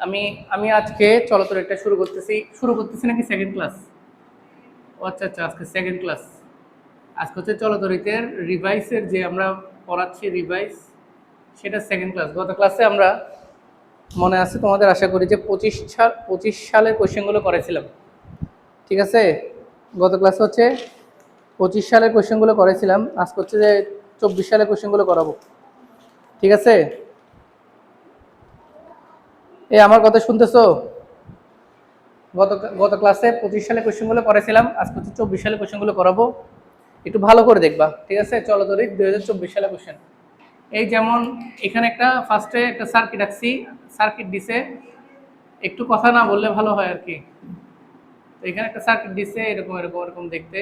আমি আমি আজকে চলতরিটা শুরু করতেছি নাকি সেকেন্ড ক্লাস? আচ্ছা আচ্ছা, আজকে সেকেন্ড ক্লাস। আজকে হচ্ছে চলতরিতের রিভাইসের যে আমরা পড়াচ্ছি রিভাইস, সেটা সেকেন্ড ক্লাস। গত ক্লাসে আমরা মনে আছে তোমাদের, আশা করি যে 25 সালের কোয়েশ্চেনগুলো করেছিলাম। ঠিক আছে, গত ক্লাসে হচ্ছে 25 সালের কোয়েশ্চেনগুলো করেছিলাম। আজকে হচ্ছে যে 24 সালের কোয়েশ্চেনগুলো করাবো। ঠিক আছে, এই আমার কথা শুনতেছো? গত গত ক্লাসে 25 সালে কোয়েশ্চেনগুলো করেছিলাম, আজকে হচ্ছে 24 সালে কোয়েশ্চেনগুলো করাবো। একটু ভালো করে দেখবা। ঠিক আছে, চলো ধরি 2024 সালে কোয়েশ্চেন। এই যেমন এখানে একটা ফার্স্টে একটা সার্কিট আঁকছি, সার্কিট দিছে, একটু কথা না বললে ভালো হয় আর কি। তো এখানে একটা সার্কিট দিছে, এরকম এরকম এরকম দেখতে।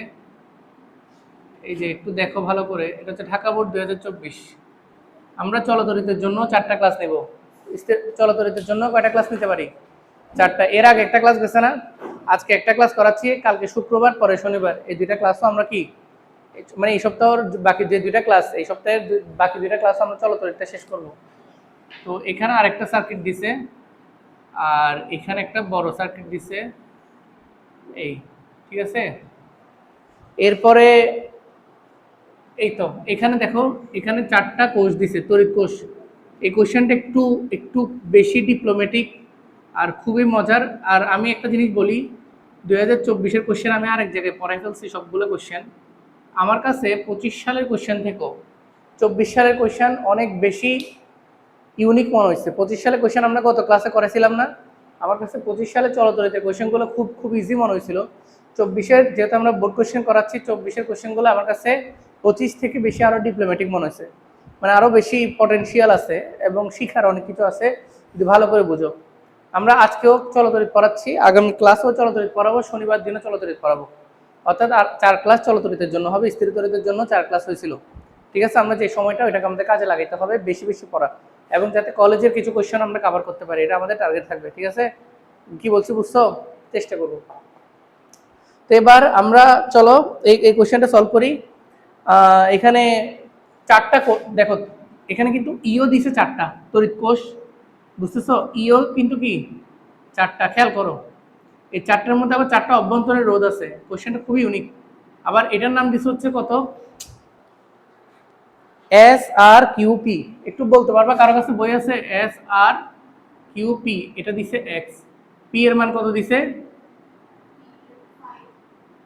এই যে একটু দেখো ভালো করে, এটা হচ্ছে ঢাকা বোর্ড 2024। আমরা চলতরিতের জন্য 4টা ক্লাস নেব। চলতরিতের জন্য কয়টা ক্লাস নিতে পারি? 4টা। এর আগে একটা ক্লাস গেছে না? আজকে একটা ক্লাস করাচ্ছি, কালকে শুক্রবার, পরে শনিবার। এই দুইটা ক্লাসও আমরা কি, মানে এই সপ্তাহের বাকি যে দুইটা ক্লাস, এই সপ্তাহের বাকি দুইটা ক্লাস আমরা চলতরিতটা শেষ করব। তো এখানে আরেকটা সার্কিট দিছে, আর এখানে একটা বড় সার্কিট দিছে, এই। ঠিক আছে, এরপরে এই তো এখানে দেখো, এখানে 4টা কোষ দিছে, তড়িৎ কোষ। এই কোশ্চেনটা একটু একটু বেশি ডিপ্লোম্যাটিক আর খুবই মজার। আর আমি একটা জিনিস বলি, 2024-এর কোশ্চেন আমি আরেক জায়গায় পড়াই ফেলছি সবগুলো কোশ্চেন। আমার কাছে 25 সালের কোশ্চেন থেকেও 24 সালের কোশ্চেন অনেক বেশি ইউনিক মনে হয়েছে। 25 সালের কোশ্চেন আমরা গত ক্লাসে করেছিলাম না? আমার কাছে 25 সালে চলতরিতে কোশ্চেনগুলো খুব খুব ইজি মনে হয়েছিল। 24-এর যেহেতু আমরা বোর্ড কোশ্চেন করাচ্ছি, 24-এর কোশ্চেনগুলো আমার কাছে 25 থেকে বেশি আরও ডিপ্লোম্যাটিক মনে হয়েছে। মানে আরও বেশি পটেনশিয়াল আছে এবং শিখার অনেক কিছু আছে, যদি ভালো করে বুঝো। আমরা আজকেও চলতরিত পড়াচ্ছি, আগামী ক্লাসেও চলতরিত পড়াবো, শনিবার দিনে চলতরিত পড়াবো। অর্থাৎ আর 4 ক্লাস চলতরিতের জন্য হবে, স্থির তরিতের জন্য 4 ক্লাস হয়েছিল। ঠিক আছে, আমরা যে সময়টা ওইটাকে আমাদের কাজে লাগাইতে হবে, বেশি বেশি পড়া, এবং যাতে কলেজের কিছু কোয়েশ্চেন আমরা কভার করতে পারি, এটা আমাদের টার্গেট থাকবে। ঠিক আছে, কি বলছি বুঝছো? চেষ্টা করবো। তো এবার আমরা চলো এই কোয়েশ্চেনটা সলভ করি। এখানে 4টা দেখো, এখানে কিন্তু ইও দিছে 4টা তড়িৎ কোষ, বুঝতেছো? ইও কিন্তু কি 4টা, খেয়াল করো। এই 4টার মধ্যে আবার 4টা অভ্যন্তরের রোধ আছে। কোয়েশ্চেনটা খুবই ইউনিক। আবার এটার নাম দিছে হচ্ছে কত, এস আর কিউপি। একটু বলতে পারবা কারো কাছে বই আছে? এস আর কিউপি, এটা দিছে এক্স। পি এর মান কত দিছে?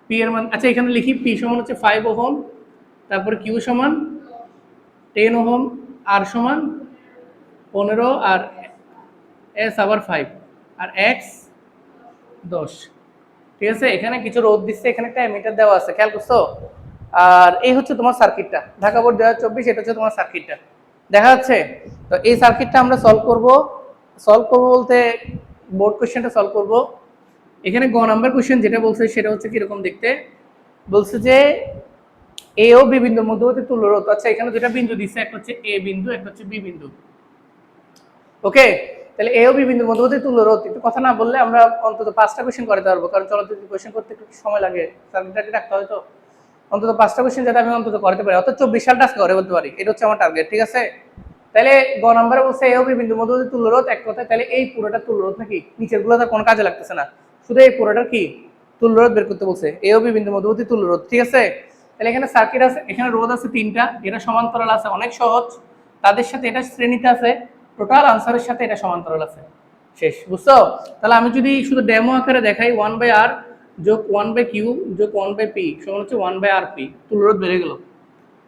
পি এর মান, আচ্ছা এখানে লিখি, পি সমান হচ্ছে 5 ওহম, তারপরে কিউ সমান 10 ওহম, আর সমান 15, আর এস আবার 5, আর এক্স 10। ঠিক আছে, এখানে কিছু রোধ দিচ্ছে, এখানে একটা এমিটার দেওয়া আছে, খেয়াল করছো? আর এই হচ্ছে তোমার সার্কিটটা, ঢাকা বোর্ড 2024, এটা হচ্ছে তোমার সার্কিটটা, দেখা যাচ্ছে? তো এই সার্কিটটা আমরা সলভ করব। সলভ করব বলতে বোর্ড কোশ্চেনটা সলভ করব। এখানে গ নাম্বার কোশ্চেন যেটা বলছে সেটা হচ্ছে কিরকম দেখতে, বলছে যে এ ও বি বিন্দুর মধ্যবর্তী তুল্য রোধ। আচ্ছা এখানে দুটা বিন্দু দিচ্ছে, একটা হচ্ছে এ বিন্দু, একটা হচ্ছে বি বিন্দু। ওকে, তাহলে এ ও বি বিন্দুর মধ্যবর্তী তুল্য রোধ। একটু কথা না বললে আমরা অন্তত 5টা কোশ্চেন করতে পারবো, কারণ চলতরিত কোশ্চেন করতে একটু সময় লাগে, সার্কিটটাকে রাখতে হয়। তো অন্তত 5টা কোশ্চেন যাতে আমি অন্তত করতে পারি, অর্থাৎ 24 সালটা আজকে করে বলতে পারি, এটা হচ্ছে আমার টার্গেট। ঠিক আছে, তাহলে গ নম্বরে বলছে এ ও বি বিন্দুর মধ্যবর্তী তুল্য রোধ। এক কথায় তাহলে এই পুরোটা তুল্য রোধ নাকি? নিচের গুলো তার কোনো কাজে লাগতেছে না, শুধু এই পুরোটার কি তুল্য রোধ বের করতে বলছে, এ ও বি বিন্দুর মধ্যবর্তী তুল্য রোধ। ঠিক আছে, তাহলে এখানে সার্কিট আছে, এখানে রোধ আছে 3টা, এটা সমান্তরাল আছে, অনেক সহজ। তাদের সাথে এটা শ্রেণীতে আছে, টোটাল আনসারের সাথে এটা সমান্তরাল আছে। শেষ, বুঝছো? তাহলে আমি যদি শুধু ডেমো আকারে দেখাই, 1/r যোগ 1/q যোগ 1/p সমান হচ্ছে 1/rp, তুল্য রোধ বেড়ে গেল।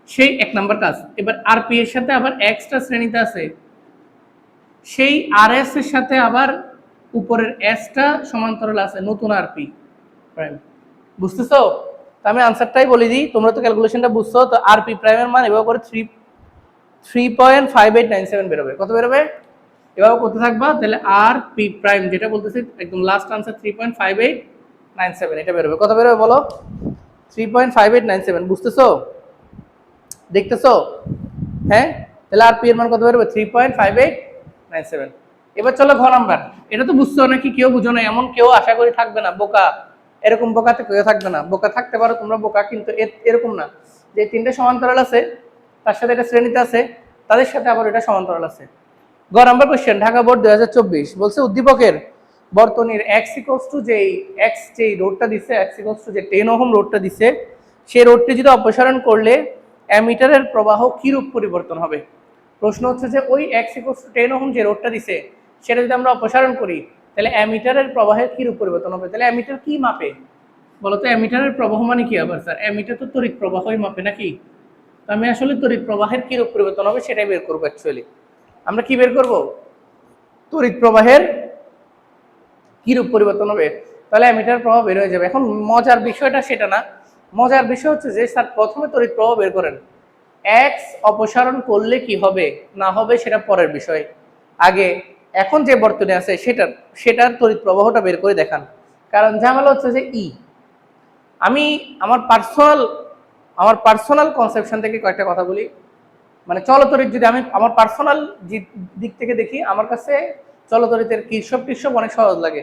সেই 1 নাম্বার কাজ। এবার আরপি এর সাথে আবার এক্সট্রা শ্রেণীতে আছে, সেই আর এস এর সাথে আবার উপরের এসটা সমান্তরাল আছে, নতুন আরপি প্রাইম। বুঝতেছো? তো আমি আনসারটাই বলে দিই, তোমরা তো ক্যালকুলেশনটা বুঝছো। তো আরপি প্রাইমের মান এভাবে করে 3.5897 বেরোবে। কত বেরোবে? এভাবে করতে থাকবা, তাহলে আর পি প্রাইম যেটা বলতেছি একদম লাস্ট আনসার 3.5897, এটা বেরোবে। কত বেরোবে বলো? 3.5897। বুঝতেছো? দেখতেছো? হ্যাঁ, তাহলে আর পি এর মান কত বেরোবে? 3.5897। এবার চলো ঘ নাম্বার। এটা তো বুঝছো নাকি? কেউ বুঝো না এমন কেউ আশা করি থাকবে না, বোকা। এরকম বোকা তো কেউ থাকবে না। বোকা থাকতে পারো তোমরা, বোকা কিন্তু এরকম না যে 3টে সমান্তরাল আছে, তার সাথে এটা শ্রেণীতে আছে, তাদের সাথে আবার এটা সমান্তরাল আছে। গ নাম্বার কোশ্চেন, ঢাকা বোর্ড 2024 বলছে উদ্দীপকের বর্তনীর x ইকুয়ালস টু যেই x যেই রোডটা দিছে, x ইকুয়ালস টু যে 10 ওহম রোডটা দিছে, সেই রোডটি যদি অপসারণ করলে অ্যামিটারের প্রবাহ কি রূপ পরিবর্তন হবে। প্রশ্ন হচ্ছে যে ওই x ইকুয়ালস টু 10 ওহম যে রোডটা দিছে সেটা যদি আমরা অপসারণ করি তাহলে অ্যামিটারের প্রবাহের কি রূপ পরিবর্তন হবে। তাহলে অ্যামিটার কি মাপে বলতো? অ্যামিটারের প্রবাহ মানে কি আবার স্যার? অ্যামিটার তো তড়িৎ প্রবাহই মাপে নাকি? তো আমি আসলে তড়িৎ প্রবাহের কি রূপ পরিবর্তন হবে সেটাই বের করবো। অ্যাকচুয়ালি আমরা কি বের করব? তড়িৎ প্রবাহের কি রূপ পরিবর্তন হবে, তাহলে অ্যামিটার প্রবাহ বের হয়ে যাবে। এখন মজার বিষয়টা সেটা না, মজার বিষয় হচ্ছে যে স্যার প্রথমে তড়িৎ প্রবাহ বের করেন, এক্স অপসারণ করলে কি হবে না হবে সেটা পরের বিষয়। আগে এখন যে বর্তনী আছে সেটার তড়িৎ প্রবাহটা বের করে দেখান। কারণ ঝামেলা হচ্ছে যে আমি আমার পার্সোনাল কনসেপশন থেকে কয়েকটা কথা বলি। মানে চলতরিৎ যদি আমি আমার পার্সোনাল দিক থেকে দেখি, আমার কাছে চলতরিতের কিরশফ অনেক সহজ লাগে,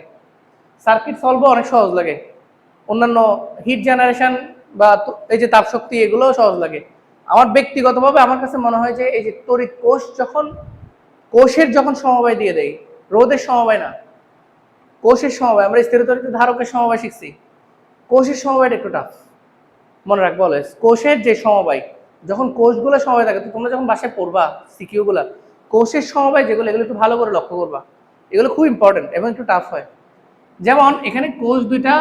সার্কিট সলভও অনেক সহজ লাগে, অন্যান্য হিট জেনারেশন বা এই যে তাপশক্তি এগুলোও সহজ লাগে। আমার ব্যক্তিগতভাবে আমার কাছে মনে হয় যে এই যে তড়িৎ কোষের যখন সমবায় দিয়ে দেয়, রোধের সমবায় না, কোষের সমবায়, আমরা স্থিরতরিত ধারকের সমবায় শিখছি, কোষের সমবায়টা একটু টাফ মনে রাখবো অলওয়েজ। কোষের যে সমবায়, যখন কোষগুলো সমবায় থাকে, তো তোমরা যখন বাসায় পড়বা সিকিউগুলা, কোষের সমবায় যেগুলো এগুলো একটু ভালো করে লক্ষ্য করবা, এগুলো খুব ইম্পর্টেন্ট এবং একটু টাফ হয়। যেমন এখানে কোষ দুইটা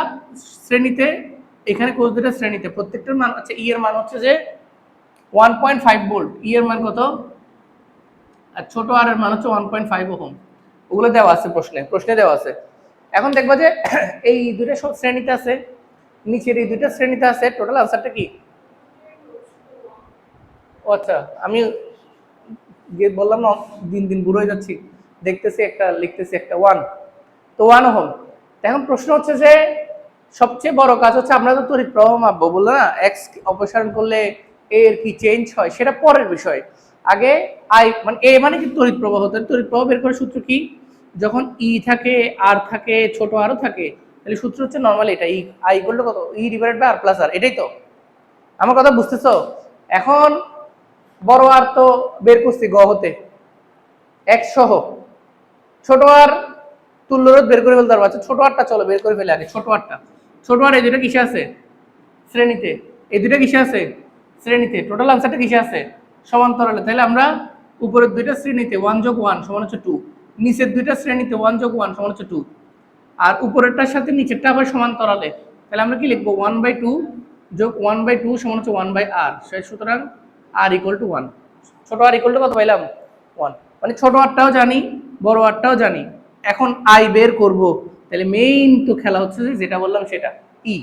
শ্রেণীতে, প্রত্যেকটার মান আছে, ই এর মান হচ্ছে যে 1.5 ভোল্ট, ই এর মান কত, আর ছোট আর এর মান হচ্ছে 1.5 ওহম। ওগুলো দেওয়া আছে প্রশ্নে দেওয়া আছে। এখন দেখবা যে এই দুইটা শ্রেণীতে আছে, নিচের এই দুইটা শ্রেণীতে আছে, টোটাল আনসারটা কি? ও আচ্ছা, আমি বললাম না দিন দিন বুড়ো হয়ে যাচ্ছি, দেখতেছি একটা লিখতেছি একটা 1, তো 1 ওহম। এখন প্রশ্ন হচ্ছে যে সবচেয়ে বড় কাজ হচ্ছে আমরা তো তড়িৎ প্রবাহ মাপবো, বললো না এক্স অপসারণ করলে এর কি চেঞ্জ হয় সেটা পরের বিষয়। আগে আই মানে এ মানে কি তড়িৎ প্রবাহ, তড়িৎ প্রবাহ বের করার সূত্র কি? যখন ই থাকে, আর থাকে, ছোট আরও থাকে, তাহলে সূত্র হচ্ছে নরমালি এটা, ই আই ইকুয়াল টু কত, E divided by R plus R, এটাই তো। আমার কথা বুঝতেছো? এখন বড় আর তো বের করছি গ হতে এক সহ, ছোট আর তুল্য রোধ বের করে ফেলতে পারবো। আচ্ছা ছোট আরটা চলো বের করে ফেলে আগে, ছোট আর এই দুটো কিসে আছে? শ্রেণীতে। এই দুটো কিসে আছে? শ্রেণীতে। টোটাল আনসারটা কিসে আছে? সমান্তরালে। তাহলে আমরা উপরের দুইটা শ্রেণীতে 1 যোগ 1 সমান হচ্ছে 2, নিচের দুইটা শ্রেণীতে 1 যোগ 1 সমান হচ্ছে 2, আর উপরেরটার সাথে নিচেরটা আবার সমান্তরালে। তাহলে আমরা কি লিখবো? 1/2 যোগ 1/2 সমান হচ্ছে 1/r। সুতরাং r ইকুয়াল টু 1। ছোট আর ইকুয়াল টু কত পাইলাম? 1। মানে ছোট আরটাও জানি, বড় আরটাও জানি, এখন আই বের করব। তাহলে মেইন তো খেলা হচ্ছে যেটা বললাম সেটা, ই।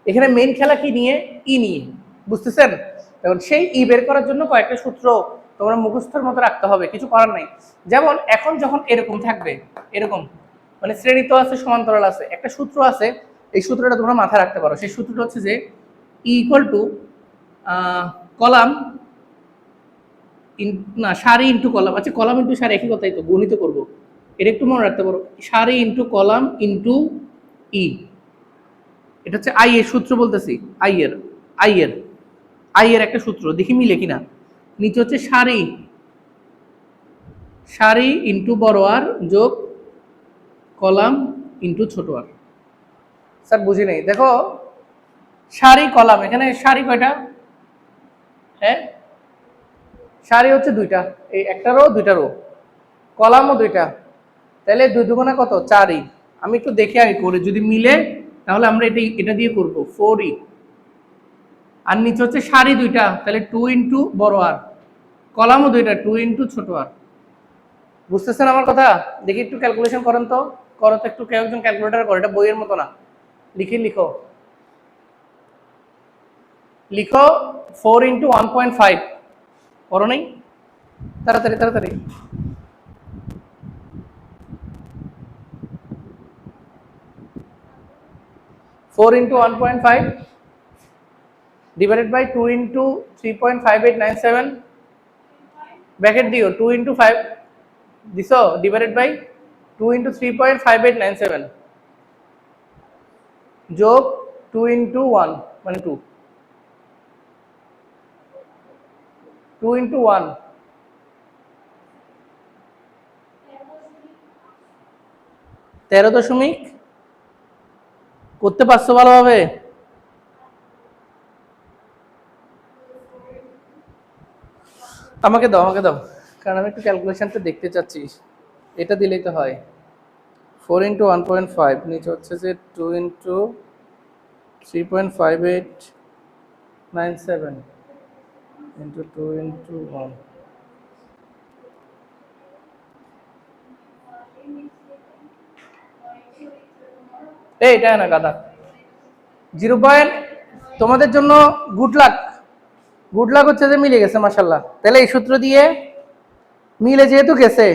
এখানে মেইন খেলা কি নিয়ে? ই নিয়ে, বুঝতেছেন? এখন সেই ই বের করার জন্য কয়েকটা সূত্র তোমরা মুখস্থের মতো রাখতে হবে, কিছু করার নাই। যেমন এখন যখন এরকম থাকবে, এরকম মানে শ্রেণী তো আছে, সমান্তরাল আছে, একটা সূত্র আছে, এই সূত্রটা তোমরা মাথায় রাখতে পারো। সেই সূত্রটা হচ্ছে যে ই ইকুয়াল টু কলাম না সারি ইন্টু কলাম, আচ্ছা কলাম ইন্টু সারি একই কথাই তো, গণিত করবো, এটা একটু মনে রাখতে পারো। সারি ইন্টু কলাম ইন্টু ই, এটা হচ্ছে আই এর সূত্র বলতেছি, আই এর একটা সূত্র, দেখি মিলে কিনা। নিচে হচ্ছে সারি ইন্টু বড় আর যোগ কলাম ইন্টু ছোট আর। স্যার বুঝি নাই, দেখো সারি কলাম, এখানে সারি কয়টা? হ্যাঁ সারি হচ্ছে দুইটা, এই একটা রো দুইটা রো, কলামও দুইটা, তাহলে 2 দুগুণা কত? 4ই। আমি একটু দেখে আগে করে, যদি মিলে তাহলে আমরা এটা দিয়ে করবো 4ই। আর নিচে হচ্ছে সারি দুইটা, তাহলে 2 ইন্টু বড় আর, কলামও দুইটা 2 ইন্টু ছোট আর। বুঝতেছেন আমার কথা? দেখি একটু ক্যালকুলেশন করেন তো, করো তো একটু, কেউ একজন ক্যালকুলেটার করো, এটা বইয়ের মতো না, লিখো 4 ইন্টু 1.5, করো নাই? তাড়াতাড়ি 4 into 1.5 divided by 2 into 3.5897, bracket দিও, 2 ইন্টু 5 দিছো, ডিভাইডেড বাই 2 ইন্টু 3.5897 যোগ 2 ইন্টু 1 মানে 2 ইন্টু 1 13 দশমিক করতে পারছো ভালোভাবে? আমাকে দাও, আমাকে দাও, কারণ আমি একটু ক্যালকুলেশনটা দেখতে চাচ্ছি। এটা দিলেই তো হয়। 4 × 1.5 নিচে হচ্ছে যে 2 × 3.5897 2 × 1। এটা না গাদা 0. তোমাদের জন্য গুড লাক। গুড লাক হচ্ছে যে মিলে গেছে মাশাল্লাহ। তাহলে এই সূত্র দিয়ে মিলে যেহেতু গেছে,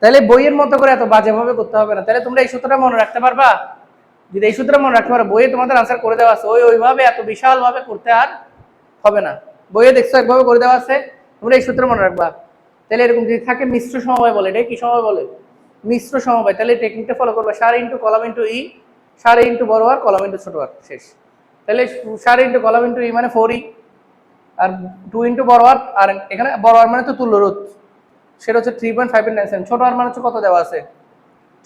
তাহলে বইয়ের মতো করে এত বাজেভাবে করতে হবে না। তাহলে তোমরা এই সূত্রটা মনে রাখতে পারবা? যদি এই সূত্রটা মনে রাখতে পারো, বইয়ে তোমাদের আনসার করে দেওয়া আছে, ওইভাবে এত বিশাল ভাবে করতে আর হবে না। বইয়ে দেখছো একভাবে করে দেওয়া আছে, তোমরা এই সূত্র মনে রাখবা। তাহলে এরকম যদি থাকে মিশ্র সমবায় বলে, এটা কি সমবায় বলে? মিশ্র সমবায়। তাহলে টেকনিকটা ফলো করবা, সার ইন্টু কলাম ইন্টু ই, সার ইন্টু বড় আর কলাম ইন্টু ছোট আর, শেষ। তাহলে সার ইন্টু কলাম ইন্টু ই মানে 4e, আর 2 ইন্টু বড় আর এখানে বড় আর মানে তো তুল্য রোধ, সেটা হচ্ছে 3.597। ছোট আর মানে হচ্ছে কত দেওয়া আছে?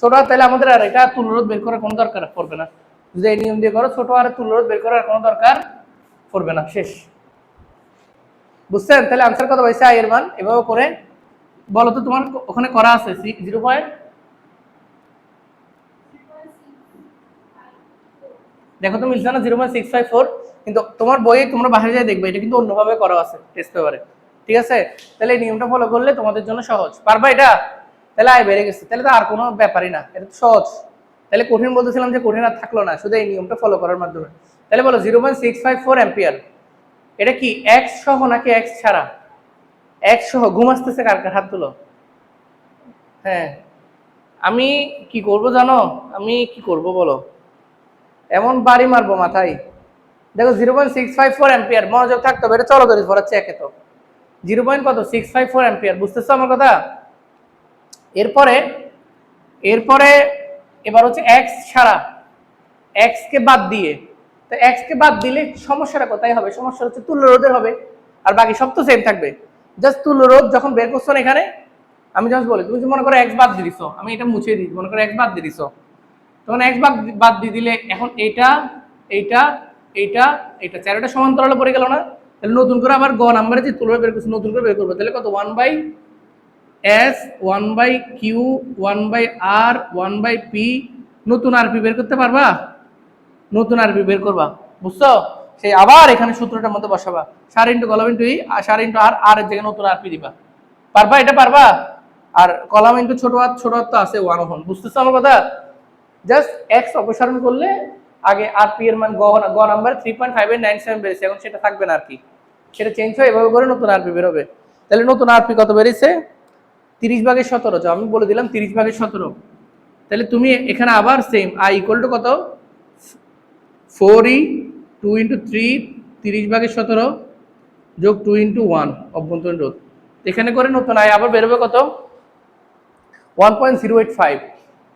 ছোট আর। তাহলে আমাদের আর এটা তুল্য রোধ বের করার কোনো দরকার পড়বে না। যদি এই নিয়ম দিয়ে করো, ছোট আর তুল্য রোধ বের করার কোনো দরকার পড়বে না, শেষ। বুঝছেন? তাহলে আনসার কত পাইছে আই এর মান? এভাবে করে বলো তো, তোমার ওখানে করা আছে 0. দেখো তো মিলছে না? 0.654। কিন্তু তোমার বইয়ে তোমরা বাইরে যায় দেখবে এটা কিন্তু অন্যভাবে করা আছে টেস্ট পেপারে। ঠিক আছে? তাহলে এই নিয়মটা ফলো করলে তোমাদের জন্য সহজ। পারবা এটা? তাহলে আয় বেড়ে গেছে, তাহলে তো আর কোনো ব্যাপারই না, এটা তো সহজ। তাহলে কঠিন বলতেছিলাম যে কঠিন আর থাকলো না, শুধু এই নিয়মটা ফলো করার মাধ্যমে। তাহলে বলো 0.654 অ্যাম্পিয়ার, এটা কি এক্স সহ নাকি এক্স ছাড়া? এক্স সহ। ঘুম আসতেছে কার কার? হাত তুলো। হ্যাঁ, আমি কি করব জানো? আমি কি করব বলো? এমন বাড়ি মারবো মাথায়। দেখো 0.654 অ্যাম্পিয়ার, মনোযোগ থাকতে হবে। এটা চলো ধরে পড়াচ্ছি একে তো। 0.654 অ্যাম্পিয়ার, বুঝতেছো আমার কথা? এরপরে এরপরে এবার হচ্ছে এক্স ছাড়া, এক্স কে বাদ দিয়ে। তো এক্স কে বাদ দিলে সমস্যাটা কোথায় হবে? সমস্যা হচ্ছে তুল্য রোধের হবে, আর বাকি সব তো সেম থাকবে। জাস্ট তুল্য রোধ যখন বের করছো না এখানে, আমি জাস্ট বলি, তুমি যদি মনে করো এক্স বাদ দিয়ে দিছো, আমি এটা মুছে দিই, মনে করো এক্স বাদ দিয়ে দিছো, তখন এক্স বাদ দিয়ে দিলে এখন এইটা এইটা এইটা এইটা চারটা সমান্তরালে পড়ে গেল না? তাহলে নতুন করে আবার গ নাম্বারে যে তুলনা বের করছি, নতুন করে বের করবো। তাহলে কত? 1/s, 1/q, 1/r, 1/p। নতুন আরপি বের করতে পারবা? নতুন আরপি বের করবা, বুঝছো? সেই আবার এখানে সূত্রটার মধ্যে বসাবা, সার ইন্টু কলাম ইন্টু ই, আর সার ইন্টু আর, আর এর জায়গায় নতুন আরপি দিবা। পারবা? এটা পারবা? আর কলাম ইন্টু ছোট হাত, ছোট হাত তো আছে 1 ওহম, বুঝতেছো আমার কথা? জাস্ট এক্স অপসারণ করলে আগে আর পি এর মান গ নাম্বার 3.5897 বেরিয়েছে, এখন সেটা থাকবে না আর কি, সেটা চেঞ্জ হয়ে এভাবে করে নতুন আরপি বের হবে। তাহলে নতুন আরপি কত বেরিয়েছে? 30/17। যা আমি বলে দিলাম 30/17। তাহলে তুমি এখানে আবার সেম আই ইকুয়াল টু কত? 4e, 2 × 3, 30/17 যোগ 2 × 1 অভ্যন্তরীণ রোধ। এখানে করে নতুন আয় আবার বেরোবে কত? 1.085।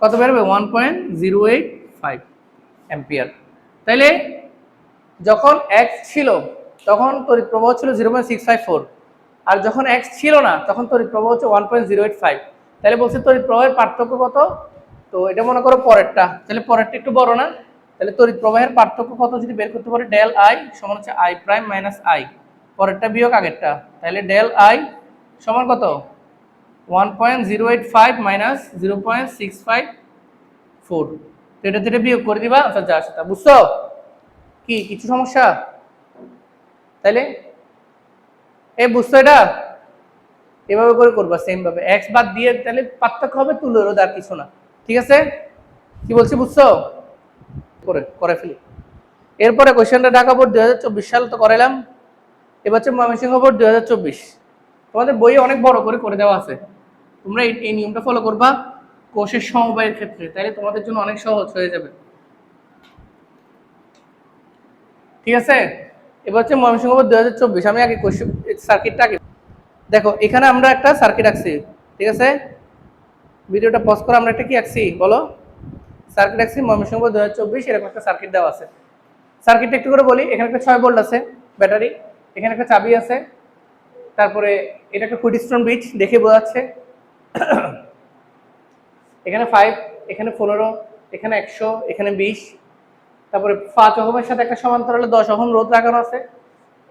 কত বেরোবে? 1.085 অ্যাম্পিয়ার। তাইলে যখন এক্স ছিল তখন তড়িৎ প্রবাহ ছিল 0.654, আর যখন এক্স ছিল না তখন তড়িৎ প্রবাহ হচ্ছে 1.085। তাহলে বলছে তড়িৎ প্রবাহের পার্থক্য কত? তো এটা মনে করো পরেরটা, তাহলে পরেরটা একটু বড় না? তাহলে তড়িৎ প্রবাহের পার্থক্য কত যদি বের করতে পারি, ডেল আই সমান হচ্ছে আই প্রাইম মাইনাস আই, পরেরটা বিয়োগ আগেরটা। তাহলে ডেল আই সমান কত? 1.085 মাইনাস 0.654। তো এটা থেকে বিয়োগ করে দিবা, আচ্ছা যা সেটা। বুঝছো কি কিছু সমস্যা? তাইলে বুঝছো এটা? এভাবে করে করবা সেম ভাবে, এক্স বাদ দিয়ে, তাহলে পার্থক্য হবে তুল্য রোধ, আর কিছু না। ঠিক আছে? কি বলছি বুঝছো? করে ফেলি। এরপরে কোশ্চেনটা ঢাকা বোর্ড 2024 সাল তো করাইলাম, এবার হচ্ছে ময়মনসিংহ বোর্ড 2024। তোমাদের বইয়ে অনেক বড় করে করে দেওয়া আছে, তোমরা এই নিয়মটা ফলো করবা কোষের সমবায়ের ক্ষেত্রে, তাহলে তোমাদের জন্য অনেক সহজ হয়ে যাবে। ঠিক আছে? এবার হচ্ছে ময়মনসিংহ বোর্ড 2024। আমি আগে কোশ্চেন সার্কিটটা আগে দেখো, এখানে আমরা একটা সার্কিট আঁকছি। ঠিক আছে? ভিডিওটা পজ করে আমরা একটা কি আঁকছি বলো? সার্কিট আঁকছি ময়মনসিংহ বোর্ড 2024, এরকম একটা সার্কিট দেওয়া আছে। সার্কিটটা একটু করে বলি, এখানে একটা 6 ভোল্ট আছে ব্যাটারি, এখানে একটা চাবি আছে, তারপরে এটা একটা ফুটস্টোন ব্রিজ দেখে বোঝা যাচ্ছে, এখানে এখানে 15, এখানে 100, এখানে 20, তারপরে 5 ওহমের সাথে একটা সমান্তরালে 10 ওহম রোধ লাগানো আছে,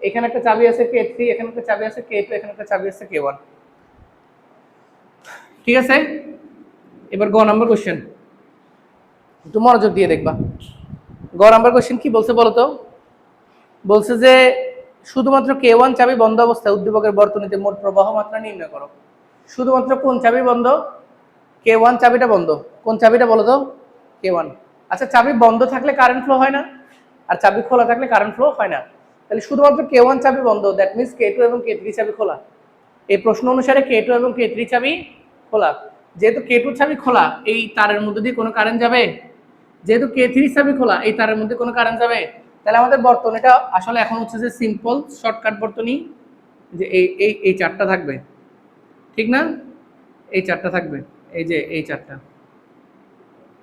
এখানে একটা চাবি আছে K3, এখানে একটা চাবি আছে K2, এখানে একটা চাবি আছে K1। ঠিক আছে, এবার গ নাম্বার কোশ্চেন, একটু মনোযোগ দিয়ে দেখবা। গ নাম্বার কোশ্চেন কি বলছে বলো তো? বলছে যে শুধুমাত্র K1 চাবি বন্ধ অবস্থায় উদ্দীপকের বর্তনীতে মোট প্রবাহ মাত্রা নির্ণয় করো। শুধুমাত্র কোন চাবি বন্ধ? K1 চাবিটা বন্ধ। কোন চাবিটা বলো তো? K1। আচ্ছা, চাবি বন্ধ থাকলে কারেন্ট ফ্লো হয় না, আর চাবি খোলা থাকলে কারেন্ট ফ্লো হয় না। তাহলে শুধুমাত্র K1 চাবি বন্ধ, দ্যাট মিন্স K2 এবং K3 চাবি খোলা। এই প্রশ্ন অনুসারে K2 এবং K3 চাবি খোলা। যেহেতু K2 চাবি খোলা, এই তারের মধ্যে দিয়ে কোনো কারেন্ট যাবে? যেহেতু K3 চাবি খোলা, এই তারের মধ্যে কোনো কারেন্ট যাবে? তাহলে আমাদের বর্তনীটা আসলে এখন হচ্ছে যে সিম্পল শর্টকাট বর্তনী, যে এই চারটা থাকবে, ঠিক না? এই চারটা থাকবে, এই যে এই চারটা।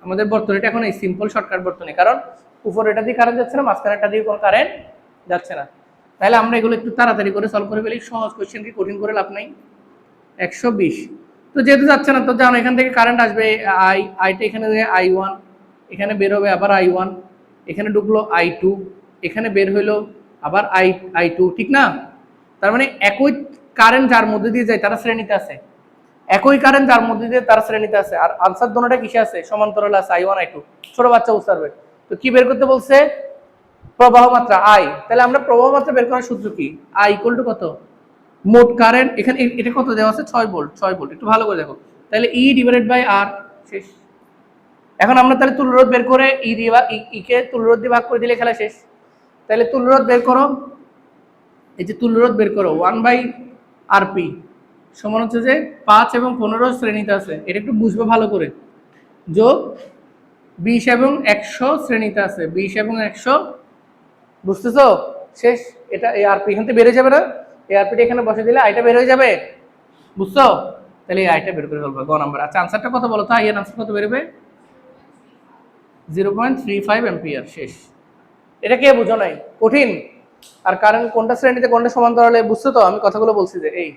আমাদের বর্তনীটা এখন এই সিম্পল শর্টকাট বর্তনী, কারণ উপরে এটা দিয়ে কারেন্ট যাচ্ছে না, মাঝখানেটা দিয়ে কোনো কারেন্ট যাচ্ছে না। তাহলে আমরা এগুলো একটু তাড়াতাড়ি করে সলভ করে ফেলি, সহজ কোশ্চেনকে কঠিন করে লাভ নাই। 120, তো যেহেতু যাচ্ছে না, তো জানো এখান থেকে কারেন্ট আসবে আইটা এখানে I1, এখানে বের হবে আবার I1, এখানে ঢুকলো I2, এখানে বের হইলো আবার I2, ঠিক না? তার মানে একই কারেন্ট যার মধ্যে দিয়ে যায় তারা শ্রেণীতে আছে, একই কারেন্ট যার মধ্যে দিয়ে তারা শ্রেণীতে আছে। আর আনসার দোনোটা কিসে আছে? সমান্তরালে আছে, I1 I2। ছোট বাচ্চা বুঝতে পারবে। তো কি বের করতে বলছে? প্রবাহ মাত্রা I। তাহলে আমরা প্রবাহ মাত্রা বের করার সূত্র কি? I = কত? মোট কারেন্ট, এখানে এটা কত দেওয়া আছে? 6 ভোল্ট। 6 ভোল্ট, একটু ভালো করে দেখো। তাহলে E/R শেষ। এখন আমরা তাহলে তুল্যরোধ বের করে ই কে তুল্যরোধ দিয়ে ভাগ করে দিলে খেলা শেষ। তাহলে তুল্যরোধ বের করো, এই যে তুল্যরোধ বের করো 1/RP সমান হচ্ছে যে 5 এবং 15 শ্রেণীতে আছে, এটা একটু বুঝবো ভালো করে। যোগ 20 এবং 100 শ্রেণীতে আছে, 20 এবং 100, বুঝতেছো? শেষ। এটা এই আরপি এখান থেকে বের হয়ে যাবে না? এই আরপিটা এখানে বসে দিলে আইটা বের হয়ে যাবে, বুঝছো? তাহলে এই আইটা বের করে ফেলবো গ নাম্বার। আচ্ছা, আনসারটা কত বলো তো? আই এর আনসার কত বেরোবে? 0.35 অ্যাম্পিয়ার। শেষ। এটা কে বুঝো নাই? কঠিন। আর কারেন্ট কোনটা শ্রেণীতে কোনটা সমান্তরালে, বুঝছো তো? আমি কথাগুলো বলছি যে এই।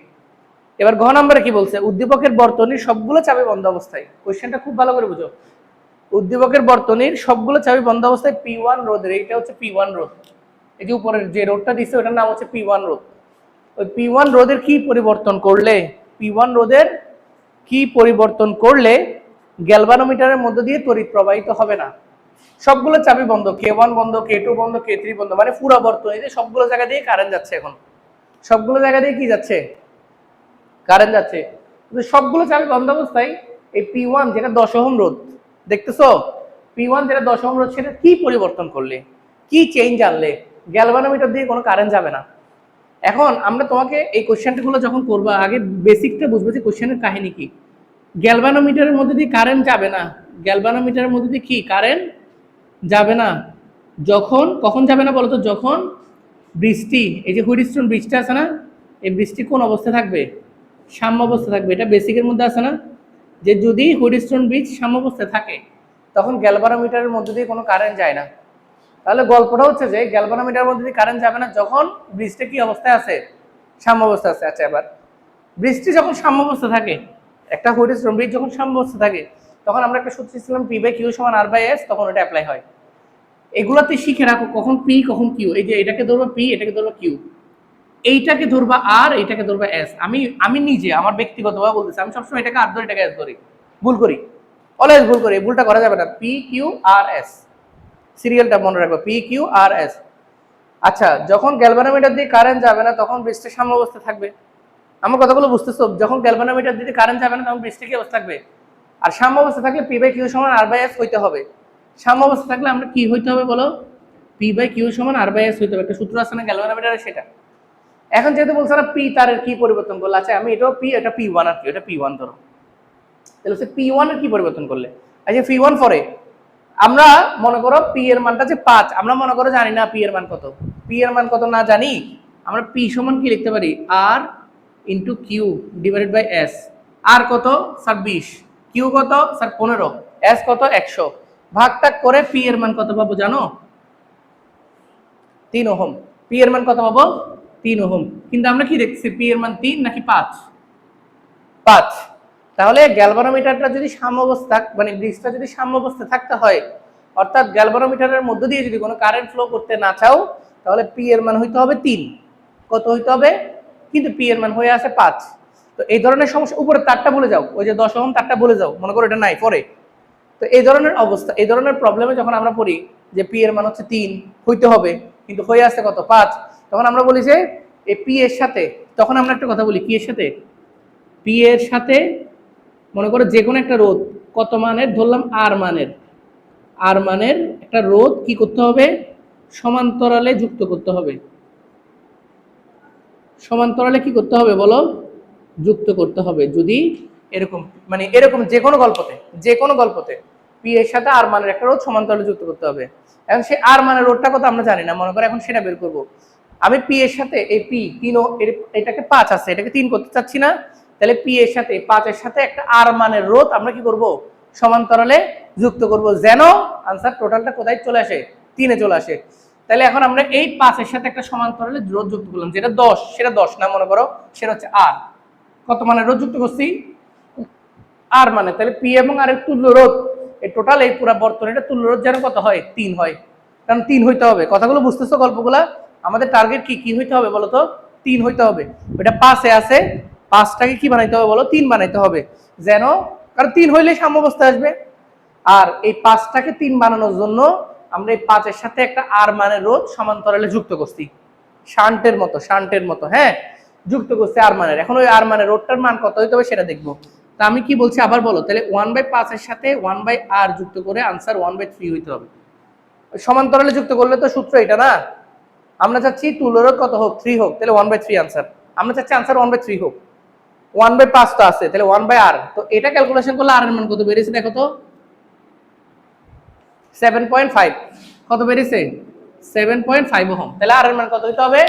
এবার ঘ নম্বরে কি বলছে? উদ্দীপকের বর্তনীর সবগুলো চাবি বন্ধ অবস্থায়। কোশ্চেনটা খুব ভালো করে বুঝো। উদ্দীপকের বর্তনীর সবগুলো চাবি বন্ধ অবস্থায় P1 রোধের, এইটা হচ্ছে P1 রোধ, এই যে উপরের যে রোধটা দিচ্ছে ওটার নাম হচ্ছে P1 রোধ। ওই P1 রোধের কি পরিবর্তন করলে, P1 রোধের কি পরিবর্তন করলে গ্যালভানোমিটারের মধ্য দিয়ে তড়িৎ প্রবাহিত হবে না? সবগুলো চাবি বন্ধ, K1 বন্ধ, K2 বন্ধ, K3 বন্ধ, মানে পুরো বর্তনীতে সবগুলো জায়গা দিয়ে কারেন্ট যাচ্ছে। এখন সবগুলো জায়গা দিয়ে কি যাচ্ছে? কারেন্ট যাচ্ছে। কিন্তু সবগুলো চাবি বন্ধ অবস্থায় এই P1 যেটা 10 ওহম রোধ, দেখতেছো? P1 যেটা 10 ওহম রোধ, সেটা কি পরিবর্তন করলে, কি চেঞ্জ আনলে গ্যালভানোমিটার দিয়ে কোনো কারেন্ট যাবে না? এখন আমরা তোমাকে এই কোশ্চেনগুলো যখন করবা, আগে বেসিকটা বুঝবো যে কোশ্চেনের কাহিনী কি। গ্যালভানোমিটারের মধ্যে দিয়ে কারেন্ট যাবে না, গ্যালভানোমিটারের মধ্যে দিয়ে কি কারেন্ট যাবে না? যখন, কখন যাবে না বলতো? যখন বৃষ্টি, এই যে হুইটস্টোন ব্রিজটা আছে না, এই বৃষ্টি কোন অবস্থা থাকবে? সাম্য অবস্থা থাকবে। এটা বেসিকের মধ্যে আছে না, যে যদি হুইটস্টোন ব্রিজ সাম্য অবস্থায় থাকে তখন গ্যালভানোমিটারের মধ্যে দিয়ে কোনো কারেন্ট যায় না। তাহলে গল্পটা হচ্ছে যে গ্যালভানোমিটারের মধ্যে দিয়ে কারেন্ট যাবে না যখন ব্রিজটা কি অবস্থায় আছে? সাম্য অবস্থায় আছে। আচ্ছা, এবার বৃষ্টি যখন সাম্য অবস্থা থাকে, একটা হুইটস্টোন ব্রিজ যখন সাম্য অবস্থা থাকে, তখন আমরা একটা সূত্র ছিলাম P/Q = R/S, তখন এটা অ্যাপ্লাই হয়। এগুলাতে শিখে রাখো কখন P কখন Q। এই যে এটাকে ধরবা P, এটাকে ধরবা Q, এইটাকে ধরবা R, এইটাকে ধরবা S। আমি নিজে আমার ব্যক্তিগতভাবে বলতেছি, আমি সবসময় এটাকে R ধরি, এটাকে S ধরি, ভুল করি, অলওয়েজ ভুল করি। এই ভুলটা করা যাবে না। P/Q/R/S, সিরিয়ালটা মনে রাখবো, P/Q/R/S। আচ্ছা, যখন গ্যালভানোমিটার দিয়ে কারেন্ট যাবে না তখন বৃষ্টির সাম্য অবস্থা থাকবে। আমার কথাগুলো বুঝতেছো? যখন গ্যালভানোমিটার দিয়ে কারেন্ট যাবে না তখন বৃষ্টি কি অবস্থা থাকবে? আর সাম্য অবস্থা থাকলে P/Q = R/S হইতে হবে। সাম্য অবস্থা থাকলে আমরা কি হইতে হবে বলো? P/Q = R/S হইতে হবে। একটা সূত্র আছে না গ্যালভানোমিটারের, সেটা। এখন যেহেতু বলছে না পি তারের কি পরিবর্তন করলে, আচ্ছা আমি এটাও পি, এটা P1 আর কি, এটা P1 ধরো। তাহলে হচ্ছে P1 এর কি পরিবর্তন করলে? আচ্ছা, P1 পরে আমরা মনে করো P এর মানটা যে 5, আমরা মনে করো জানি না P এর মান কত। P এর মান কত না জানি, আমরা P সমান কি লিখতে পারি? R × Q / S। আর কত স্যার? 20। Q কত স্যার? 15। S কত? 100। ভাগটা করে P এর মান কত পাবো জানো? 3 ওহম। P এর মান কত পাবো? 3 ওহম। কিন্তু আমরা কি দেখছি, P এর মান 3 নাকি 5? 5। তাহলে গ্যালভানোমিটারটা যদি সাম্যাবস্থা মানে ব্রিজটা যদি সাম্যাবস্থায় থাকতে হয়, অর্থাৎ গ্যালভানোমিটারের মধ্য দিয়ে যদি কোনো কারেন্ট ফ্লো করতে না চাও, তাহলে পি এর মান হইতে হবে 3। কত হইতে হবে? কিন্তু পি এর মান হয়ে আছে 5। তো এই ধরনের সমস্যা, উপরে তারটা বলে যাও, ওই যে 10 ওহম তারটা বলে যাও, মনে করো এটা নাই পরে। তো এই ধরনের অবস্থা, এই ধরনের প্রবলেমে যখন আমরা পড়ি যে পি এর মান হচ্ছে 3 হইতে হবে, কিন্তু হয়ে আছে কত? 5, তখন আমরা বলি যে এই পি এর সাথে, তখন আমরা একটা কথা বলি, কি এর সাথে? পি এর সাথে মনে করো যে কোনো একটা রোধ, কত মানের ধরলাম? আর মানের একটা রোধ কি করতে হবে? সমান্তরালে যুক্ত করতে হবে। সমান্তরালে কি করতে হবে বলো? যুক্ত করতে হবে। যদি এরকম মানে এরকম যে কোনো গল্পতে পি এর সাথে আর মানের একটা রোধ সমান্তরালে যুক্ত করতে হবে। এখন সেই আর মানের রোধটা কত আমরা জানি না, মনে করো এখন সেটা বের করব। আমি পি এর সাথে এই পি 3 এটাকে 5 আছে, এটাকে 3 করতে চাচ্ছি না, তাহলে পি এর সাথে 5 এর সাথে একটা আর মানের রোধ আমরা কি করব? সমান্তরালে যুক্ত করব, যেন আনসার টোটালটা কোথায় চলে আসে? 3 এ চলে আসে। তাহলে এখন আমরা এই 5 এর সাথে একটা সমান্তরালে রোধ যুক্ত করলাম, যেটা 10, সেটা 10 না, মনে করো সেটা হচ্ছে আর। কত মানের রোধ যুক্ত করছি? আর মানে, তাহলে পি এবং আর এর তুল্য রোধ, এই টোটাল এই পুরো বর্তনীটা তুল্য রোধ যেন কত হয়? 3 হয়। কারণ 3 হইতে হবে। কথাগুলো বুঝতেছো? গল্পগুলা আমাদের টার্গেট কি হইতে হবে বলো তো? 3 হইতে হবে। ওটা 5 এ আছে, 5টাকে কি বানাইতে হবে বলো? 3 বানাইতে হবে, যেন, কারণ 3 হইলে সাম্যাবস্থা আসবে। আর এই 5টাকে 3 বানানোর জন্য আমরা এই 5 এর সাথে একটা আর মানের রোধ সমান্তরালে যুক্ত করছি, শান্টের মতো, হ্যাঁ, যুক্ত করছি আর মানের। এখন ওই আর মানের রোধটার মান কত হইতে হবে সেটা দেখবো। তা আমি কি বলছি আবার বলো, তাহলে 1/5 এর সাথে 1/r যুক্ত করে আনসার 1/3 হইতে হবে। সমান্তরালে যুক্ত করলে তো সূত্র এটা না, আমরা চাচ্ছি তুল্য রোধ কত হোক? 3 হোক, তাহলে 1/3 আনসার। আমরা চাচ্ছি আনসার 1/3 হোক। 1/5 তো আছে, তাহলে 1/r। তো এটা ক্যালকুলেশন করলে আর এর মান কত বেরিয়েছে দেখো তো? 7.5। কত বেরিয়েছে? 7.5 ওহম। তাহলে আর এর মান কত হইতে হবে?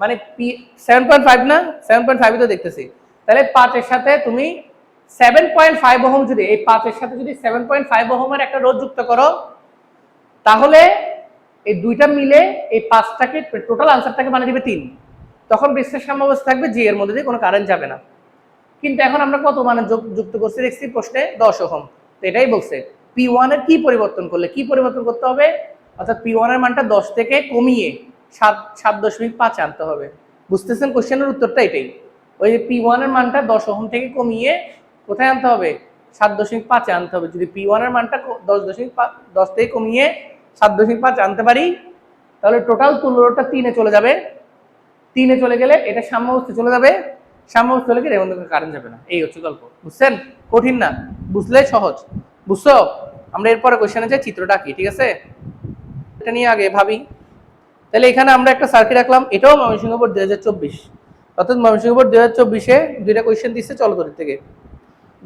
মানে পি 7.5 না, 7.5 তো দেখতেছি। তাহলে 5 এর সাথে তুমি 7.5 ওহম, যদি এই 5 এর সাথে যদি 7.5 ওহমের একটা রোধ যুক্ত করো, তাহলে এই দুইটা মিলে এই 5টাকে টোটাল আনসারটাকে বানিয়ে দিবে 3। তখন বিশ্লেষণ সাম্যাবস্থা থাকবে, জি এর মধ্যে দিয়ে কোনো কারেন্ট যাবে না। কিন্তু এখন আমরা কত মানে যুক্ত করছি দেখছি প্রশ্নে? 10 ওহম। তো এটাই বলছে P1 এর কি পরিবর্তন করলে কি পরিবর্তন করতে হবে, অর্থাৎ P1 এর মানটা 10 থেকে কমিয়ে 7.5 আনতে হবে। বুঝতেছেন কোশ্চেনের উত্তরটা এটাই। ওই যে P1 এর মানটা 10 ওহম থেকে কমিয়ে কোথায় আনতে হবে? 7.5 আনতে হবে। যদি P1 এর মানটা 10 থেকে কমিয়ে 7.5 আনতে পারি, তাহলে টোটাল তুল্য রোধটা 3 এ চলে যাবে। 3 এ চলে গেলে এটা সাম্যাবস্থায় চলে যাবে, সাম্যাবস্থা হলে কি এর মধ্যে কারেন্ট যাবে না। এই হচ্ছে গল্প। বুঝছেন? কঠিন না, বুঝলে সহজ। বুঝছো? আমরা এরপরে কোশ্চেনে যাই, চিত্রটা কি, ঠিক আছে? এটা নিয়ে আগে ভাবি। তাহলে এখানে আমরা একটা সার্কিট রাখলাম, এটাও ময়মনসিংহ বোর্ড 2024, অর্থাৎ ময়মনসিংহ বোর্ড 2024-এ দুইটা কোশ্চেন দিচ্ছে চলতরিৎ থেকে।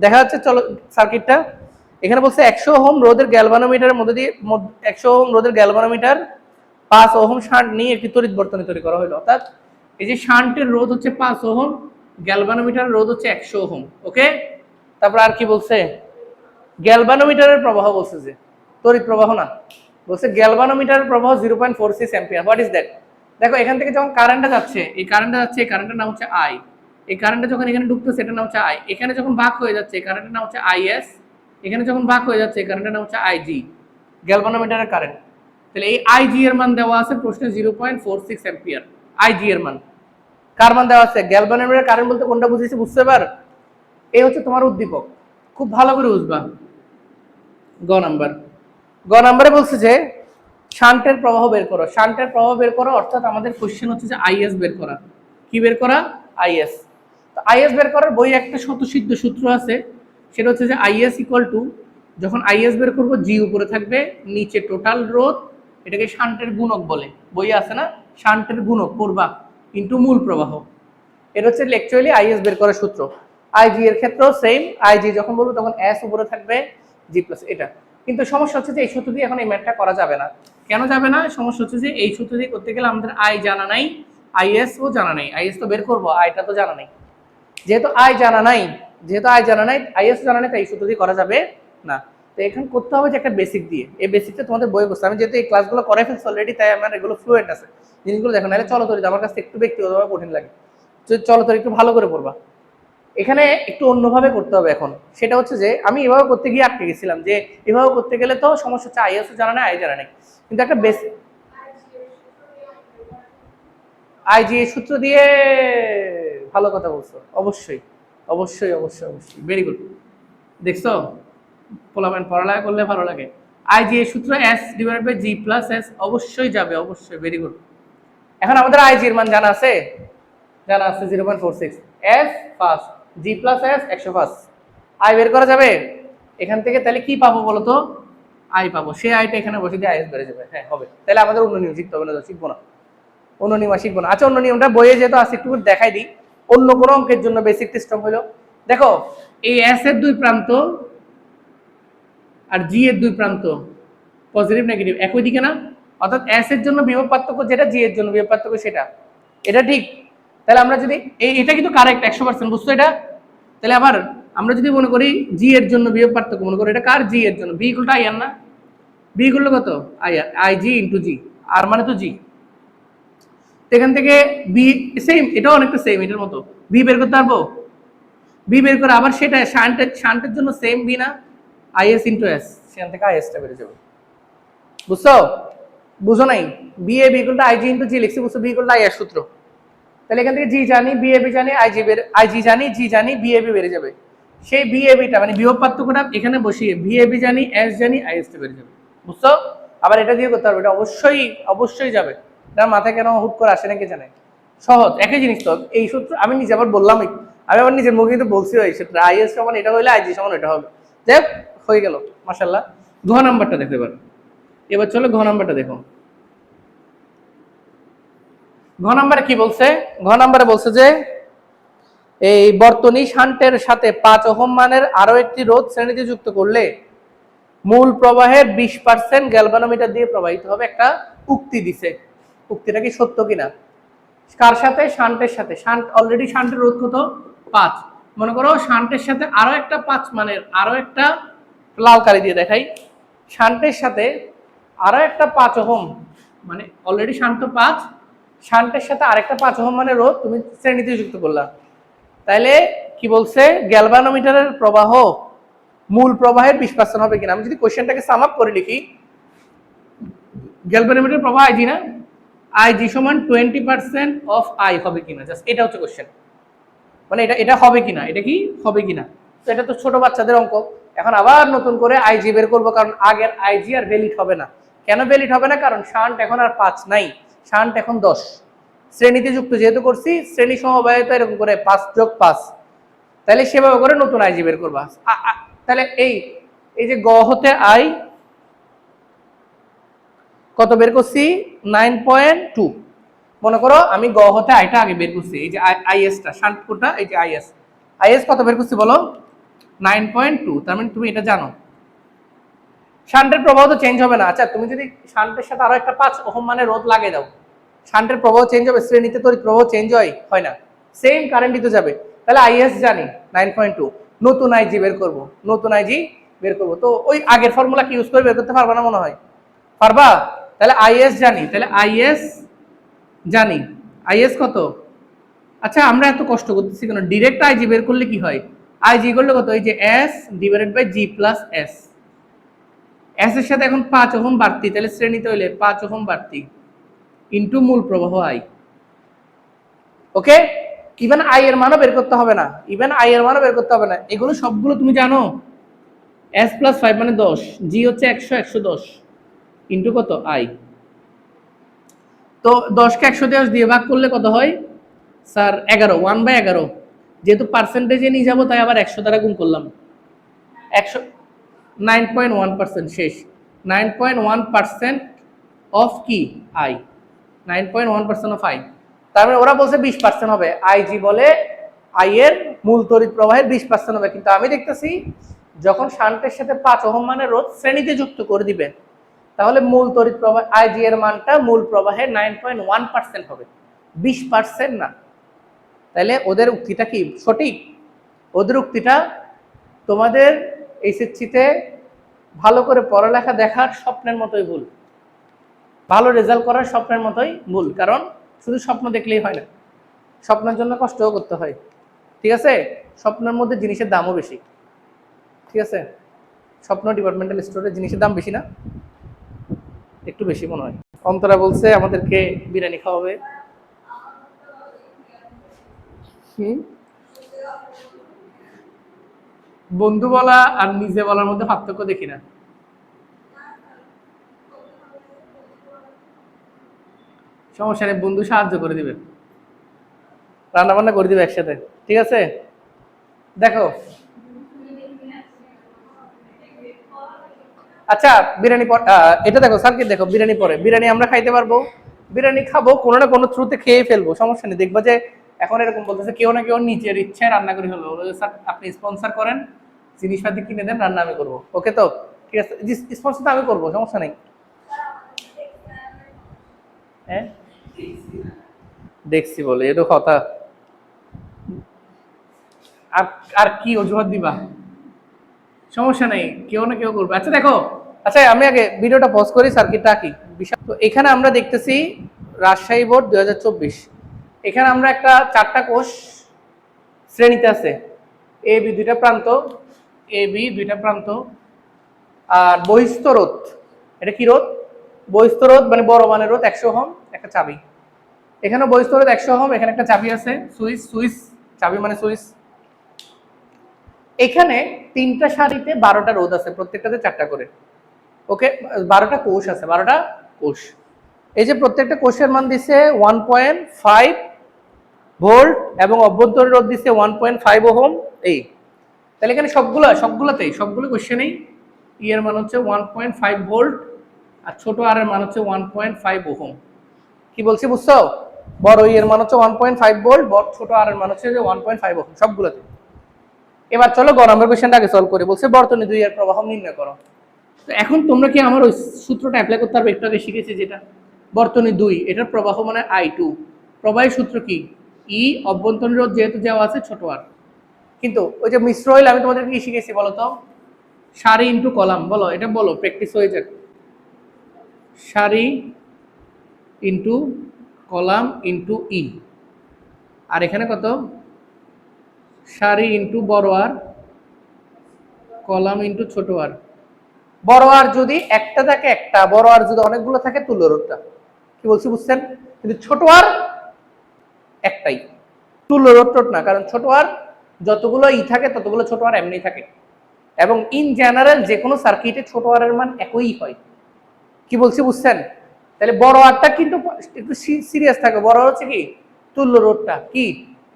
দেখা যাচ্ছে চলো সার্কিটটা। এখানে বলছে 100 ওহম রোধের গ্যালভানোমিটারের মধ্যে দিয়ে 100 ওহম রোধের গ্যালভানোমিটার 5 ওহম শান্ট নিয়ে একটি তড়িৎ বর্তনী তৈরি করা হলো। অর্থাৎ এই যে শান্টের রোধ হচ্ছে 5 ওহম, গ্যালভানোমিটারের রোধ হচ্ছে 100 ওহম। ওকে, তারপর আর কি বলছে? গ্যালভানোমিটারের প্রবাহ বলছে, যে তড়িৎ প্রবাহ না, বলছে গ্যালভানোমিটারের প্রবাহ 0.46 অ্যাম্পিয়ার। What is that? দেখো এখান থেকে যখন কারেন্টটা যাচ্ছে, এই কারেন্টের নাম হচ্ছে আই। এই কারেন্টটা যখন এখানে ঢুকতেছে এটার নাম হচ্ছে আই। এখানে যখন ভাগ হয়ে যাচ্ছে এই কারেন্টের নাম হচ্ছে আইএস। এখানে যখন ভাগ হয়ে যাচ্ছে এই কারেন্টের নাম হচ্ছে আইজি, গ্যালভানোমিটারের কারেন্ট। তাহলে এই আইজি এর মান দেওয়া আছে প্রশ্নে 0.46 অ্যাম্পিয়ার। আইজি এর মান, কার মান দেওয়া আছে? গ্যালভানোমিটারের কারেন্ট বলতে কোনটা বুঝেছি বুঝতে পার? এই হচ্ছে তোমার উদ্দীপক, খুব ভালো করে বুঝবা। গ নাম্বারে বলছে যে শান্টের প্রবাহ বের করো। শান্টের প্রবাহ বের করো, অর্থাৎ আমাদের কোশ্চেন হচ্ছে যে আইএস বের করা। কি বের করা? আইএস। তো আইএস বের করার বই একটা স্বতঃসিদ্ধ সূত্র আছে, সেটা হচ্ছে যে আইএস ইকুয়াল টু, যখন আইএস বের করবো জি উপরে থাকবে, নিচে টোটাল রোধ, এটাকে শান্টের গুণক বলে, বই আছে না, শান্টের গুণক করবা ইনটু মূল প্রবাহ। এটা হচ্ছে অ্যাকচুয়ালি আইএস বের করার সূত্র। আইজি এর ক্ষেত্রেও সেম, আইজি যখন বলবো তখন এস উপরে থাকবে, জি প্লাস এটা। কিন্তু সমস্যা হচ্ছে যে এই সূত্র দিয়ে এখন এই ম্যাথটা করা যাবে না। কেন যাবে না? সমস্যা হচ্ছে যে এই সূত্র দিয়ে করতে গেলে আমাদের আই জানা নাই, আইএস ও জানা নাই। আইএস তো বের করবো, আইটা তো জানা নাই। যেহেতু আই জানা নাই, আইএস জানা নাই, তাই এই সূত্র দিয়ে করা যাবে না। তো এখানে করতে হবে যে একটা বেসিক দিয়ে। এই বেসিকটা তোমাদের বই করছে, আমি যেহেতু এই ক্লাসগুলো করে ফেলছি অলরেডি, তাই আমার এগুলো ফ্লুয়েন্ট আছে জিনিসগুলো। দেখো নাহলে চলো তরিত আমার কাছে একটু ব্যক্তিগতভাবে কঠিন লাগে। চলো তো একটু ভালো করে পড়বা। এখানে একটু অন্যভাবে করতে হবে এখন। সেটা হচ্ছে যে আমি এভাবে করতে গিয়ে আটকে গেছিলাম যে এভাবে করতে গেলে তো সমস্যা হচ্ছে আইএসও জানা নাই, আই জানা নাই, কিন্তু একটা বেস আইজি এর সূত্র দিয়ে ভালো কথা বলছো, অবশ্যই অবশ্যই অবশ্যই অবশ্যই, ভেরি গুড। দেখছো পোলাপান পড়ালেখা করলে ভালো লাগে। আইজি এর সূত্র s divided by g plus s, অবশ্যই যাবে, অবশ্যই, ভেরি গুড। এখন আমাদের আইজি এর মান জানা আছে, জানা আছে 0.46, S first, G plus S 105, I বের করা যাবে এখান থেকে। তাহলে কি পাবো বলো তো, আই পাবো, সেই আইটা এখানে বসে দিয়ে আইএস বেড়ে যাবে, হ্যাঁ হবে। তাহলে আমাদের অন্য নিয়ম শিখতে হবে না, শিখবো না, অন্য নিয়ম আর শিখবো না। আচ্ছা অন্য নিয়মটা বইয়ে যেহেতু আছে একটু দেখাই দিই। অন্য কোনো অঙ্কের জন্য বেসিক সিস্টেম হলো, দেখো এই এস এর দুই প্রান্ত আর জি এর দুই প্রান্ত পজিটিভ নেগেটিভ একই দিকে না, অর্থাৎ এস এর জন্য বিভব পার্থক্য যেটা, জি এর জন্য বিভব পার্থক্য সেটা, এটা ঠিক। তাহলে আমরা যদি এটা কিন্তু কারেক্ট 100%, বুঝছো এটা? তাহলে আবার আমরা যদি মনে করি জি এর জন্য বিভব পার্থক্য মনে করি, এটা কার, জি এর জন্য, B equal to I R না, বি ইকুয়াল টু কত, I R, I G into G, R মানে তো জি। এখান থেকে বি সেম, এটাও অনেকটা সেম এটার মতো, বি বের করতে পারবো, বি বের করে আবার সেটা শান্টের জন্য সেম বি না, আইএস ইন্টু এস, সেখান থেকে আইএসটা বেড়ে যাবে, বুঝছো? বুঝো নাই? B A B equal to IG into G লিখছি, বুঝছো? বি ইকুয়াল টু আই এর সূত্র। তাহলে এখান থেকে জি জানি, বি এ বি জানি, আইজি জানি, জি জানি, বি এ বি বেড়ে যাবে। সেই বি এ বিটা মানে বিভব পার্থক্যটা এখানে বসিয়ে বি এ বি জানি, এস জানি, আইএস টা বেড়ে যাবে, বুঝছো? আবার এটা দিয়ে করতে পারবে, এটা অবশ্যই অবশ্যই যাবে। এটা মাথায় কেন হুট করে আসে না কে জানে, সহজ একই জিনিস তো। এই সূত্র আমি নিজে আবার বললামই, আমি আবার নিজের মুখে কিন্তু বলছি এই সূত্র, আইএস সমান এটা হইলে আইজি সমান এটা হবে, দেখ হয়ে গেল মাশাআল্লাহ। ঘ নাম্বারটা দেখো এবার, এবার চলো ঘ নাম্বারটা দেখো। ঘ নাম্বারে কি বলছে? ঘ নাম্বারে বলছে যে এই বর্তনী শান্টের সাথে 5 ওহম মানের আরো একটি রোধ শ্রেণীতে যুক্ত করলে মূল প্রবাহের 20% গ্যালভানোমিটার দিয়ে প্রবাহিত হবে। একটা উক্তি দিছে, উক্তিটা কি সত্য কিনা? কার সাথে? শান্টের সাথে। শান্ট অলরেডি শান্টের রোধ কত? 5। মনে করো শান্টের সাথে আরো একটা 5 মানের, আরো একটা লাল কালি দিয়ে দেখাই, শান্টের সাথে আরো একটা 5 ওহম, মানে অলরেডি শান্ত 5, শান্টের সাথে আরেকটা 5 ওহম মানে রোধ তুমি শ্রেণীতে যুক্ত করলা। তাইলে কি বলছে? গ্যালভানোমিটারের প্রবাহ মূল প্রবাহের 20% হবে কিনা। আমি যদি কোশ্চেনটাকে সাম আপ করে লিখি, গ্যালভানোমিটারের প্রবাহ আইজি না, আইজি সমান 20% অফ আই হবে কিনা, জাস্ট এটা হচ্ছে কোশ্চেন। মানে এটা এটা হবে কিনা, এটা কি হবে কিনা। তো এটা তো ছোট বাচ্চাদের অঙ্ক। এখন আবার নতুন করে আইজি বের করবো, কারণ আগের আইজি আর ভ্যালিড হবে না। কেন ভ্যালিড হবে না? কারণ শান্ট এখন আর 5 নাই, শান্ট এখন 10। শ্রেণীতে যুক্ত যেহেতু করছি, শ্রেণী সমবায় তো এরকম করে 5 যোগ 5, তাহলে সেভাবে করে নতুন আইজি বের করবা। তাহলে এই এই যে গ হতে আই কত বের করছি? 9.2। মনে করো আমি গ হতে আইটা আগে বের করছি, এই যে আইএসটা শান্ট কোটা, এই যে আইএস, আইএস কত বের করছি বলো? 9.2। তার মানে তুমি এটা জানো শান্টের প্রবাহ তো চেঞ্জ হবে না। আচ্ছা তুমি যদি শান্টের সাথে আরো একটা 5 ওহম মানে রোধ লাগিয়ে দাও, শান্টের প্রবাহ চেঞ্জ হবে? শ্রেণীতে তড়িৎ প্রবাহ চেঞ্জ হয় না, সেম কারেন্টই তো যাবে। তাহলে আইএস জানি 9.2, নতুন আইজি বের করব, নতুন আইজি বের করব। তো ওই আগের ফর্মুলা কি ইউজ করে বের করতে পারবা না মনে হয়? পারবা? তাহলে আইএস জানি, তাহলে আইএস জানি, আইএস কত? আচ্ছা আমরা এত কষ্ট করতেছি কেন? ডিরেক্ট আইজি বের করলে কি হয়? আইজি করলে কত? এই যে s divided by g plus s, s এর সাথে এখন 5 ওহম বাড়তি, তাহলে শ্রেণীতে হইলে 5 ওহম বাড়তি ইনটু মূল প্রবাহ আই। ওকে, ইভেন আই এর মানও বের করতে হবে না, ইভেন আই এর মানও বের করতে হবে না, এগুলো সবগুলো তুমি জানো। এস প্লাস 5 মানে 10, জি হচ্ছে 100, 110 ইনটু কত? আই। তো 10কে 110 দিয়ে ভাগ করলে কত হয় স্যার? 11, 1/11। যেহেতু পার্সেন্টেজে নিয়ে যাবো তাই আবার 100 দ্বারা গুণ করলাম। 100, 9.1% শেষ। 9.1% অফ কি? I, 9.1% of I. তার মানে ওরা বলছে 20% হবে, আইজি বলে আই এর মূল তড়িৎ প্রবাহের 20% হবে। কিন্তু আমি দেখতেছি যখন শান্টের সাথে 5 ওহম মানের রোধ শ্রেণীতে যুক্ত করে দিবে, তাহলে মূল তড়িৎ প্রবাহ আইজি এর মানটা মূল প্রবাহের 9.1% হবে, 20% না। তাহলে ওদের উক্তিটা কি সঠিক? ওদের উক্তিটা তোমাদের এইচএসসিতে ভালো করে পড়ালেখা দেখার স্বপ্নের মতোই ভুল, ভালো রেজাল্ট করার স্বপ্নের মতোই ভুল। কারণ শুধু স্বপ্ন দেখলেই হয় না, স্বপ্নের জন্য কষ্টও করতে হয়, ঠিক আছে? স্বপ্নের মধ্যে জিনিসের দামও বেশি, ঠিক আছে? স্বপ্ন ডিপার্টমেন্টাল স্টোরে জিনিসের দাম বেশি না, একটু বেশি মনে হয়। অন্তরা বলছে আমাদেরকে বিরিয়ানি খাওয়াবে। বন্ধু বলা আর নিজে বলার মধ্যে পার্থক্য দেখি না। সমস্যা নেই, বন্ধু সাহায্য করে দিবে, রান্না বান্না করে দিবে একসাথে, ঠিক আছে? দেখো আচ্ছা, বিরিয়ানি এটা দেখো সার্কিট, দেখো বিরিয়ানি পরে, বিরিয়ানি আমরা খাইতে পারবো, বিরিয়ানি খাবো, কোনো না কোনো থ্রুতে খেয়ে ফেলবো, সমস্যা নেই। দেখবা যে এখন এরকম বলতেছে কেউ না কেউ নিজের ইচ্ছায় রান্না করে হলো, স্যার আপনি স্পন্সর করেন, জিনিসপাতি কিনে দেন, রান্না আমি করবো, ওকে তো ঠিক আছে, স্পন্সর তো আমি করবো, সমস্যা নেই। হ্যাঁ দেখছি বলে এটা কথা, আর আর কি অজুহাত দিবা, সমস্যা নেই, কেউ না কেউ করবে। আচ্ছা দেখো, আচ্ছা আমি আগে ভিডিওটা পজ করি, সার্কিটটা কি বিষয়। তো এখানে আমরা দেখতেছি রাজশাহী বোর্ড 2024, এখানে আমরা একটা 4টা কোষ শ্রেণীতে আছে, এ বি দুইটা প্রান্ত, এ বি দুইটা প্রান্ত, আর বহিস্থ রোধ, এটা কি রোধ? বহিস্থ রোধ মানে বড় মানের রোধ 100 ওহম, একটা চাবি, এখানে বহিস্থ রোধ 100 ওহম, এখানে একটা চাবি আছে, সুইচ, সুইচ চাবি মানে সুইচ। এখানে 3টা সারিতে 12টা রোধ আছে, প্রত্যেকটাতে 4টা করে, ওকে? 12টা কোষ আছে, 12টা কোষ। এই যে প্রত্যেকটা কোষের মান দিছে 1.5 ভোল্ট এবং অভ্যন্তরীণ রোধ দিছে 1.5 ওহম। এই তাহলে এখানে সবগুলো কোশ্চেনেই ই এর মান হচ্ছে 1.5 ভোল্ট, আর ছোট আর এর মান হচ্ছে 1.5 ওহম। কি বলছি বুঝছো? বড় ই এর মান হচ্ছে 1.5 ভোল্ট, ছোট আর এর মান হচ্ছে 1.5 ওহম সবগুলোতে। এবার চলো গ নম্বর কোশ্চেনটা আগে সলভ করি। বলছে বর্তনী 2 এর প্রবাহ নির্ণয় করো। তো এখন তোমরা কি আমার ওই সূত্রটা অ্যাপ্লাই করতে পারবে? একটু আগে শিখেছি যেটা, বর্তনী 2 এটার প্রবাহ মানে I2, প্রবাহের সূত্র কি? ই অভ্যন্তরীণ রোধ যেহেতু দেওয়া আছে ছোট আর, কিন্তু ওই যে মিশ্র হইলে আমি তোমাদের কি শিখেছি বলো তো, সারি ইনটু কলাম, বলো এটা, বলো প্র্যাকটিস হয়ে যাক। সারি ইনটু কলাম ইনটু ই, আর এখানে কত? সারি ইনটু বড় আর, কলাম ইনটু ছোট আর। বড় আর যদি একটা থাকে একটা, বড় আর যদি অনেকগুলো থাকে তুল্য রোধটা। কি বলছি বুঝছেন? কিন্তু ছোট আর একটাই, তুল্য রোধ না, কারণ ছোট আর যতগুলো ই থাকে ততগুলো ছোট আর এমনি থাকে, এবং ইন জেনারেল যে কোনো সার্কিটে ছোট আর এর মান একই হয়। কি বলছি বুঝছেন? তাহলে বড় আরটা কিন্তু একটু সিরিয়াস থাকে, বড় হচ্ছে কি তুল্য রোধটা, কি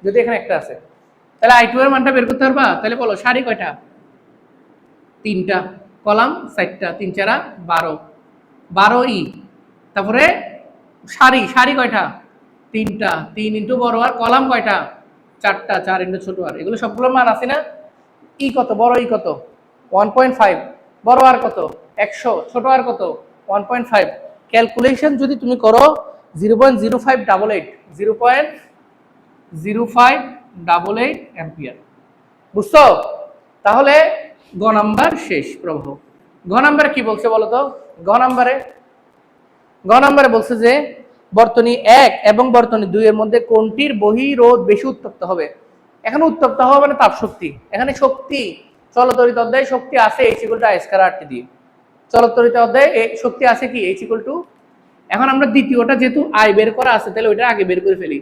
যদি এখানে একটা আছে, তাহলে I2 এর মানটা বের করতে পারবা? তাহলে বলো সারি কয়টা? 3টা, কলাম 4টা, 3 4 12, 12 ই, তারপরে সারি, সারি কয়টা? 3টা, 3 ইনটু বড় আর, কলাম কয়টা? 4টা, 4 ইনটু ছোট আর, এগুলো সবগুলো মান আছে না? ই কত? বড় ই কত? 1.5, বড় আর কত? 100, ছোট আর কত? 1.5। ক্যালকুলেশন যদি তুমি করো 0.0588, 0.0588 অ্যাম্পিয়ার, বুঝছো? তাহলে গ নাম্বার শেষ প্রবাহ। গ নাম্বারে কি বলছে বলো তো? গ নাম্বারে বলছে যে বর্তনী 1 এবং বর্তনী 2 এর মধ্যে কোনটির বহিরোধ বেশি উত্তপ্ত হবে। এখানে উত্তপ্ত হবে মানে তাপ শক্তি, এখানে শক্তি চলতরিত অধ্যায়ে শক্তি আছে H = I²RT দিয়ে, চলতরিত অধ্যায়ে শক্তি আছে কি H = এখন আমরা দ্বিতীয়টা যেহেতু I বের করা আছে, তাহলে ওইটা আগে বের করে ফেলি।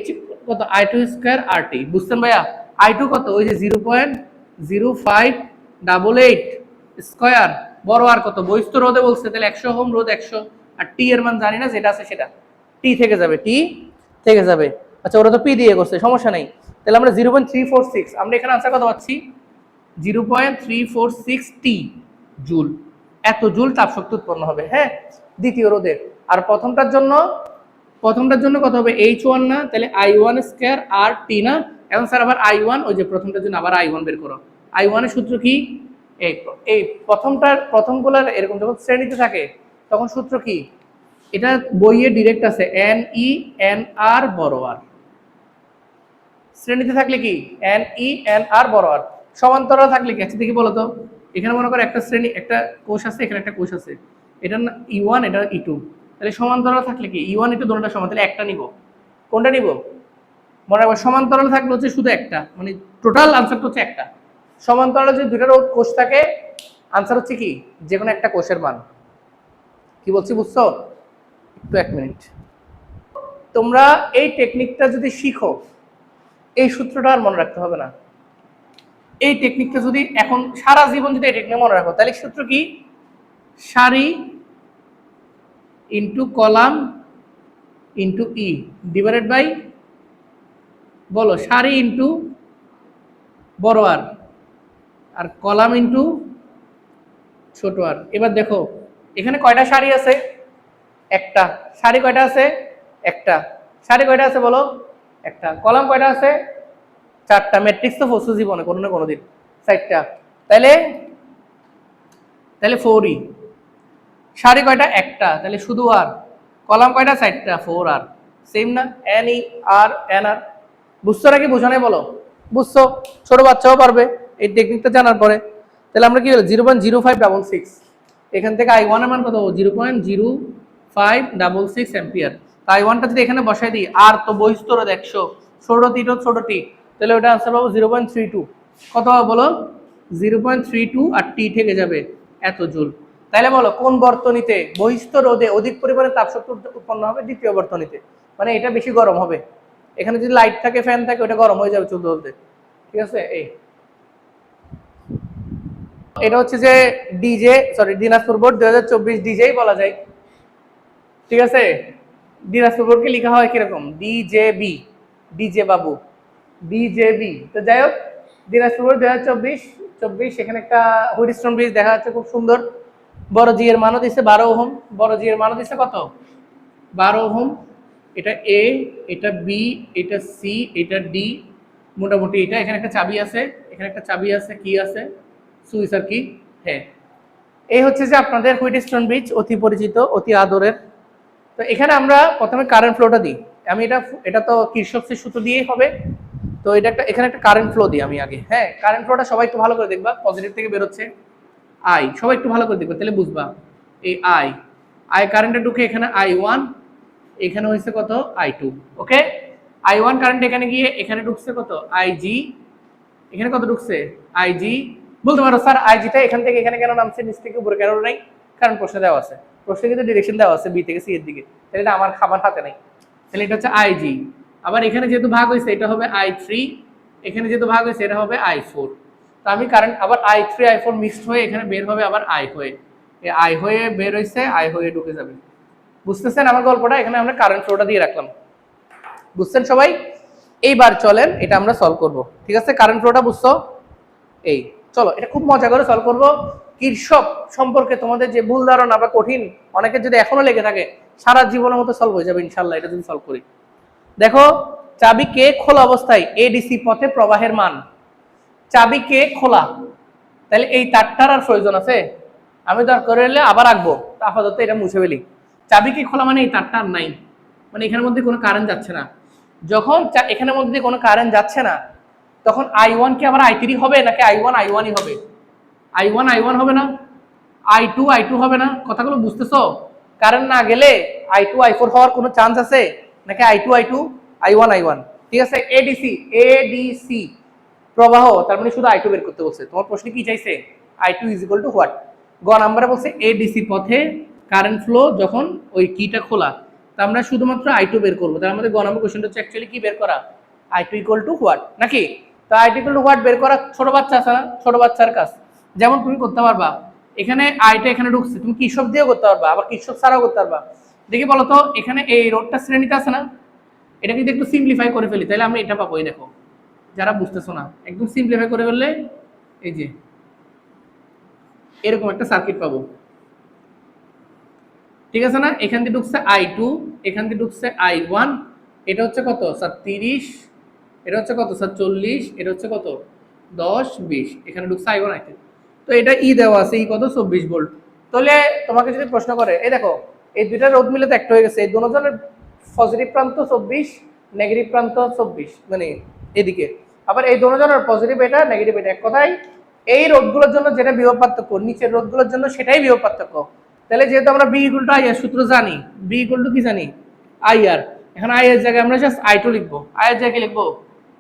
H কত? I2² RT, বুঝছেন ভাইয়া? I2 কত? ওই যে 0.0588 স্কয়ার, বড় আর কত? বহিস্থ রোধে বলছে, তাহলে 100 ওহম রোধ 100, আর টি এর মান জানি না, যেটা আছে সেটা টি থেকে যাবে, টি থেকে যাবে। আচ্ছা ওরা তো পি দিয়ে করছে, সমস্যা নেই। তাহলে আমরা 0.346, আমরা এখানে আনসার কত পাচ্ছি? 0.346 টি জুল, এত জুল তাপ শক্তি উৎপন্ন হবে, হ্যাঁ, দ্বিতীয় রোধের। আর প্রথমটার জন্য কত হবে? H1 না, তাহলে I1² RT না। এখন স্যার আবার I1, ওই যে প্রথমটার জন্য আবার I1 বের করো। I1 এর সূত্র কি? এই প্রথমগুলোর এরকম যখন শ্রেণীতে থাকে তখন সূত্র কি? এটা বইয়ে ডিরেক্ট আছে, NENR বড় আর, শ্রেণীতে থাকলে কি NENR বড় আর, সমান্তরাল থাকলে কি? আচ্ছা দেখি বলো তো, এখানে মনে করো একটা শ্রেণী, একটা কোষ আছে, এখানে একটা কোষ আছে, এটা না E1, এটা E2, তাহলে সমান্তরাল থাকলে কি E1 E2 দুটোটা সমান, তাহলে একটা নিব, কোনটা নিব? মনে রাখবো সমান্তরাল থাকলে হচ্ছে শুধু একটা, মানে টোটাল আনসারটা হচ্ছে একটা। সমান্তরালে যদি দুইটা কোষ থাকে আনসার হচ্ছে কি যে কোনো একটা কোষের মান। কি বলছি বুঝছো? একটু এক মিনিট। তোমরা এই টেকনিকটা যদি শিখো এই সূত্রটা আর মনে রাখতে হবে না। এই টেকনিকটা যদি এখন সারা জীবন যদি এই টেকনিক মনে রাখো তাহলে সূত্র কি, সারি into column into e divided by, বলো সারি ইন্টু বড় আর, আর কলাম ইন্টু ছোট আর। এবার দেখো এখানে কয়টা সারি আছে, একটা। সারি কয়টা আছে, একটা। সারি কয়টা আছে বলো, একটা। কলাম কয়টা আছে, চারটা। ম্যাট্রিক্স তো পড়ছো জীবনে কোনো না কোনোদিন, চারটা। তাহলে তাহলে 4 ই। সারি কয়টা, একটা, তাহলে শুধু আর। কলাম কয়টা, চারটা, 4 আর। সেম না, এন ই আর এন আর। বুঝছো নাকি বুঝো নাই বলো? বুঝছো, ছোট বাচ্চাও পারবে এই টেকনিকটা জানার পরে। তাহলে আমরা কি হলো 0.0566, এখান থেকে I1 এর মান কত, 0.0566 অ্যাম্পিয়ার। তাই I1টা যদি এখানে বসাই দিই, আর তো বহিস্তর 100, ছোট টি, তাহলে ওটা আনসার পাবো 0.32। কত হবে বলো, 0.32, আর টি থেকে যাবে এত জুল। তাহলে বলো কোন বর্তনীতে বহিস্তর রোধে অধিক পরিমাণে তাপশক্তি উৎপন্ন হবে, দ্বিতীয় বর্তনীতে। মানে এটা বেশি গরম হবে। এখানে যদি লাইট থাকে, ফ্যান থাকে, ওটা গরম হয়ে যাবে চলতে চলতে। ঠিক আছে, এই এটা হচ্ছে যে ডিজে, সরি দিনাজপুর বোর্ড 2024 ডিজেই বলা যায়। ঠিক আছে, দিনাজপুর বোর্ডকে লেখা হয় কিরকম, ডিজেবি, ডিজে বাবু, ডিজেবি। তো যাই হোক, দিনাজপুর বোর্ড 2024 এখানে একটা হুইটস্টোন ব্রিজ দেখা যাচ্ছে খুব সুন্দর। বড় জি এর মানও দিচ্ছে 12 ওহম, বড় জি এর মানও দিচ্ছে কত, 12 ওহম। এটা এ, এটা বি, এটা সি, এটা ডি, মোটামুটি এটা। এখানে একটা চাবি আছে, এখানে একটা চাবি আছে, কি আছে, সুইচ আর কি। হ্যাঁ, এই হচ্ছে যে আপনাদের হুইটস্টোন ব্রিজ, অতি পরিচিত, অতি আদরের। তো এখানে আমরা প্রথমে কারেন্ট ফ্লোটা দিই। আমি এটা তো কিরশফের সূত্র দিয়েই হবে। তো এটা একটা, এখানে একটা কারেন্ট ফ্লো দিই আমি আগে। হ্যাঁ, কারেন্ট ফ্লোটা সবাই একটু ভালো করে দেখবা, পজিটিভ থেকে বের হচ্ছে আই, সবাই একটু ভালো করে দেখবে তাহলে বুঝবা। এই আই, আই কারেন্টে ঢুকে এখানে I1, এখানে হয়েছে কত, I2। ওকে, I1 কারেন্ট এখানে গিয়ে এখানে ঢুকছে কত, IG, এখানে কত ঢুকছে, IG। বলতে পারো স্যার আইজিটা এখান থেকে এখানে কেন নামছে, নিচ থেকে উপরে কেন নাই? কারণ প্রশ্নে দেওয়া আছে, প্রশ্নে কিন্তু ডিরেকশন দেওয়া আছে বি থেকে সি এর দিকে। তাহলে এটা আমার খাবার হাতে নাই, তাহলে এটা হচ্ছে IG। আবার এখানে যেহেতু ভাগ হয়েছে এটা হবে I3, এখানে যেহেতু ভাগ হয়েছে এটা হবে I4। তো আমি কারেন্ট আবার I3 I4 মিক্সড হয়ে এখানে বের হবে আবার I হয়ে, এই I হয়ে বের হয়েছে, I হয়ে ঢুকে যাবে। বুঝতেছেন আমার গল্পটা? এখানে আমরা কারেন্ট ফ্লোটা দিয়ে রাখলাম, বুঝছেন সবাই? এইবার চলেন এটা আমরা সলভ করব। ঠিক আছে, কারেন্ট ফ্লোটা বুঝছো? এই চলো এটা খুব মজা করে সলভ করব। কিরশফ সম্পর্কে তোমাদের যে ভুল ধারণা বা কঠিন অনেকের যদি এখনো লেগে থাকে, সারা জীবনের মতো সলভ হয়ে যাবে ইনশাআল্লাহ এটা যদি সলভ করি। দেখো, চাবি কে খোলা অবস্থায় এডিসি পথে প্রবাহের মান। চাবি কে খোলা, তাহলে এই তারটার আর প্রয়োজন আছে? আমি দরকার হলে আবার আঁকবো, আপাতত এটা মুছে ফেলি। চাবি কে খোলা মানে এই তারটা আর নাই, মানে এখানের মধ্যে কোনো কারেন্ট যাচ্ছে না। যখন এখানের মধ্যে কোনো কারেন্ট যাচ্ছে না তখন I1 কি আবার I3 হবে নাকি I1 I1ই হবে? I1 I1 হবে না, I2 I2 হবে না? কথাগুলো বুঝতেছো? কারেন্ট না গেলে I2 I4 হওয়ার কোনো চান্স আছে নাকি I2 I2 I1 I1? ঠিক আছে, এডিসি এডিসি প্রবাহ, তার মানে শুধু I2 বের করতে বলছে। তোমার প্রশ্নে কি চাইছে, I2 is equal to what? গ নাম্বারে বলছে এডিসি পথে কারেন্ট ফ্লো যখন ওই কিটা খোলা, তা আমরা শুধুমাত্র I2 বের করবো। তার আমাদের গ নাম্বার কোশ্চেনটা হচ্ছে অ্যাকচুয়ালি কি বের করা, I2 ইকুয়াল টু হোয়াট নাকি? তো I2 ইকুয়াল টু হোয়াট বের করা ছোট বাচ্চা আছে না, ছোট বাচ্চার কাজ। যেমন তুমি করতে পারবা, এখানে আইটা এখানে ঢুকছে, তুমি কিরশফ দিয়েও করতে পারবা, আবার কিরশফ ছাড়াও করতে পারবা। দেখি বলো তো, এখানে এই রোডটা শ্রেণীতে আছে না, এটা যদি একটু সিম্পলিফাই করে ফেলি তাহলে আমি এটা পাবো। এই দেখো, যারা বুঝতেছো না একদম সিম্পলিফাই করে ফেললে এই যে এরকম একটা সার্কিট পাবো। ঠিক আছে না, এখান দিয়ে ঢুকছে I2, এখান দিয়ে ঢুকছে I1, এটা হচ্ছে কত স্যার 30, এটা হচ্ছে কত স্যার 40, এটা হচ্ছে কত 10 20, এখানে ঢুকছে I1 I2। তো এটা ই দেওয়া আছে, ই কত 24 ভোল্ট। তাহলে তোমাকে যদি প্রশ্ন করে, এই দেখো এই দুইটা রোধ মিলে তো একটা হয়ে গেছে, এই দুজনের পজিটিভ প্রান্ত 24, নেগেটিভ প্রান্ত 24, মানে এদিকে। আবার এই দুজনের পজিটিভ এটা, নেগেটিভ এটা। এক কথায় এই রোধগুলোর জন্য যেটা বিভব পার্থক্য, নিচের রোধগুলোর জন্য সেটাই বিভব পার্থক্য। তাহলে যেহেতু আমরা বি ইকুয়াল টু আইআর সূত্র জানি, বি ইকুয়াল টু কি জানি, আইআর। এখন আই এর জায়গায় আমরা জাস্ট I2 লিখবো। আই এর জায়গায় লিখবো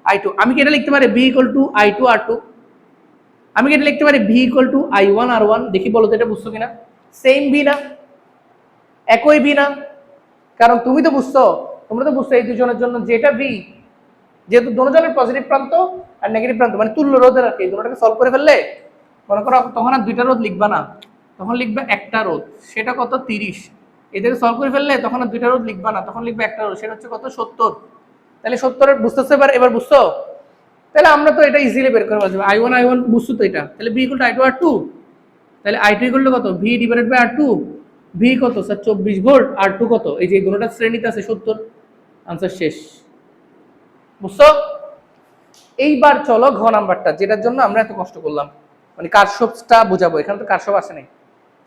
I2। আমি কি এটা লিখতে পারি B = I2 R2? আমি কি এটা লিখতে পারি B = I1 R1? দেখি বলো তো এটা বুঝছো কিনা? সেম বি না, একই বি না? কারণ তুমি তো বুঝছো, তোমরা তো বুঝছো এই দুজনের জন্য যেটা বি, যেহেতু দুজনের পজিটিভ প্রান্ত আর নেগেটিভ প্রান্ত মানে তুল্য রোধের আর কি, দুটোটাকে সলভ করে ফেললে মনে করো তখন আর দুইটা রোধ লিখবা না, তখন লিখবে একটা রোধ, সেটা কত 30। এদেরকে সলভ করে ফেললে তখন আর দুইটা রোধ লিখবা না, তখন লিখবে একটা রোধ, সেটা হচ্ছে কত 70। তাহলে 70 বুঝতেছো এবার বুঝছো? তাহলে আমরা তো এটা ইজিলি বের করে ফেলতে পারি। I1 বুঝছো তো এটা, তাহলে B = I2 R2, তাহলে I2 = কত V/R2। V কত স্যার 24 ভোল্ট, R2 কত, এই যে দুটোটা শ্রেণীতে আছে 70। आंसर শেষ। বুঝছো? এইবার চলো ঘ নাম্বারটা, যেটার জন্য আমরা এত কষ্ট করলাম, মানে কারশফটা বোঝাবো, এখানে তো কারশফ আসে নাই।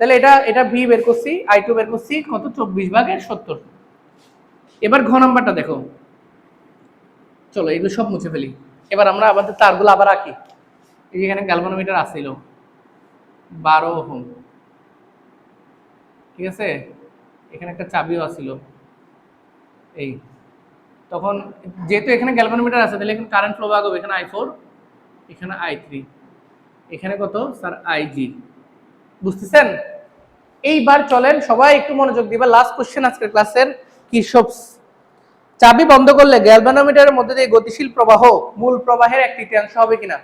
তাহলে এটা V বের করছি, I2 বের করছি, কত 24/70। এবার ঘ নাম্বারটা দেখো, চলো এগুলো সব মুছে ফেলি। এবার আমরা আমাদের তারগুলো আবার আঁকি। এই যে এখানে গ্যালভানোমিটার আসছিল 12 ওহম, ঠিক আছে, এখানে একটা চাবিও আসছিল এই। তখন যেহেতু এখানে গ্যালভানোমিটার আছে, তাহলে এখানে কারেন্ট ফ্লো ভাগ হবে, এখানে I4, এখানে I3, এখানে কত স্যার IG। বুঝতেছেন? এইবার চলেন সবাই একটু মনোযোগ দিবা, লাস্ট কোশ্চেন আজকের ক্লাসের। কিরশফস চাবি বন্ধ করলে গ্যালভানোমিটারের মধ্যে দিয়ে গতিশীল প্রবাহ মূল প্রবাহের 1/3 হবে কিনা?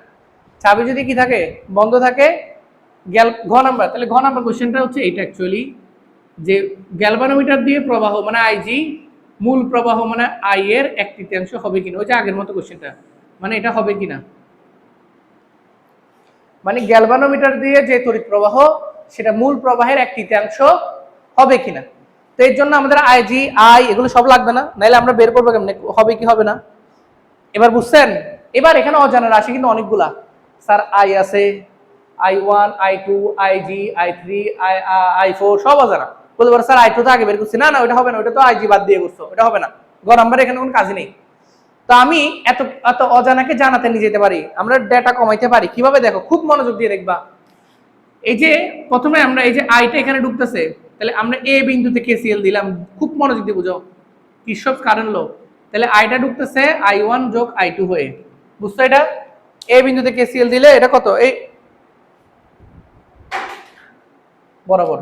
চাবি যদি কি থাকে, বন্ধ থাকে, ঘ নাম্বার, তাহলে ঘ নাম্বার কোশ্চেনটা হচ্ছে এইটা অ্যাকচুয়ালি, যে গ্যালভানোমিটার দিয়ে প্রবাহ মানে IG, মূল প্রবাহ মানে I এর 1/3 হবে কিনা, ওই যে আগের মতো কোশ্চেনটা, মানে এটা হবে কিনা, মানে গ্যালভানোমিটার দিয়ে যে তড়িৎ প্রবাহ সেটা মূল প্রবাহের 1/3 হবে কিনা। তো এর জন্য আমাদের IG I এগুলো সব লাগবে না, নাইলে আমরা বের করবো কেমনে হবে কি হবে না। এবার বুঝছেন? এবার এখানে অজানা রাশি কিন্তু অনেকগুলা, স্যার I আছে, I1 I2 IG I3 I4 সব অজানা। বলতে পারো স্যার I2 তো আগে বের করছি, না না ওটা হবে না, ওটা তো IG বাদ দিয়ে করছো, ওটা হবে না। গ নাম্বার এখানে কোনো কাজই নেই। তো আমি এত এত অজানাকে জানাতে নিয়ে যেতে পারি, আমরা ডেটা কমাইতে পারি কিভাবে, দেখো খুব মনোযোগ দিয়ে দেখবা। এই যে প্রথমে আমরা এই যে আইটা এখানে ঢুকতেছে, তাহলে আমরা এ বিন্দুতে KCL দিলাম, খুব মনোযোগ দিয়ে বুঝো, কিরশফস কারেন্ট ল। তাহলে আইটা ঢুকতেছে I1 + I2 হয়ে, বুঝছো? এটা এ বিন্দুতে KCL দিলে এটা কত, এই বরাবর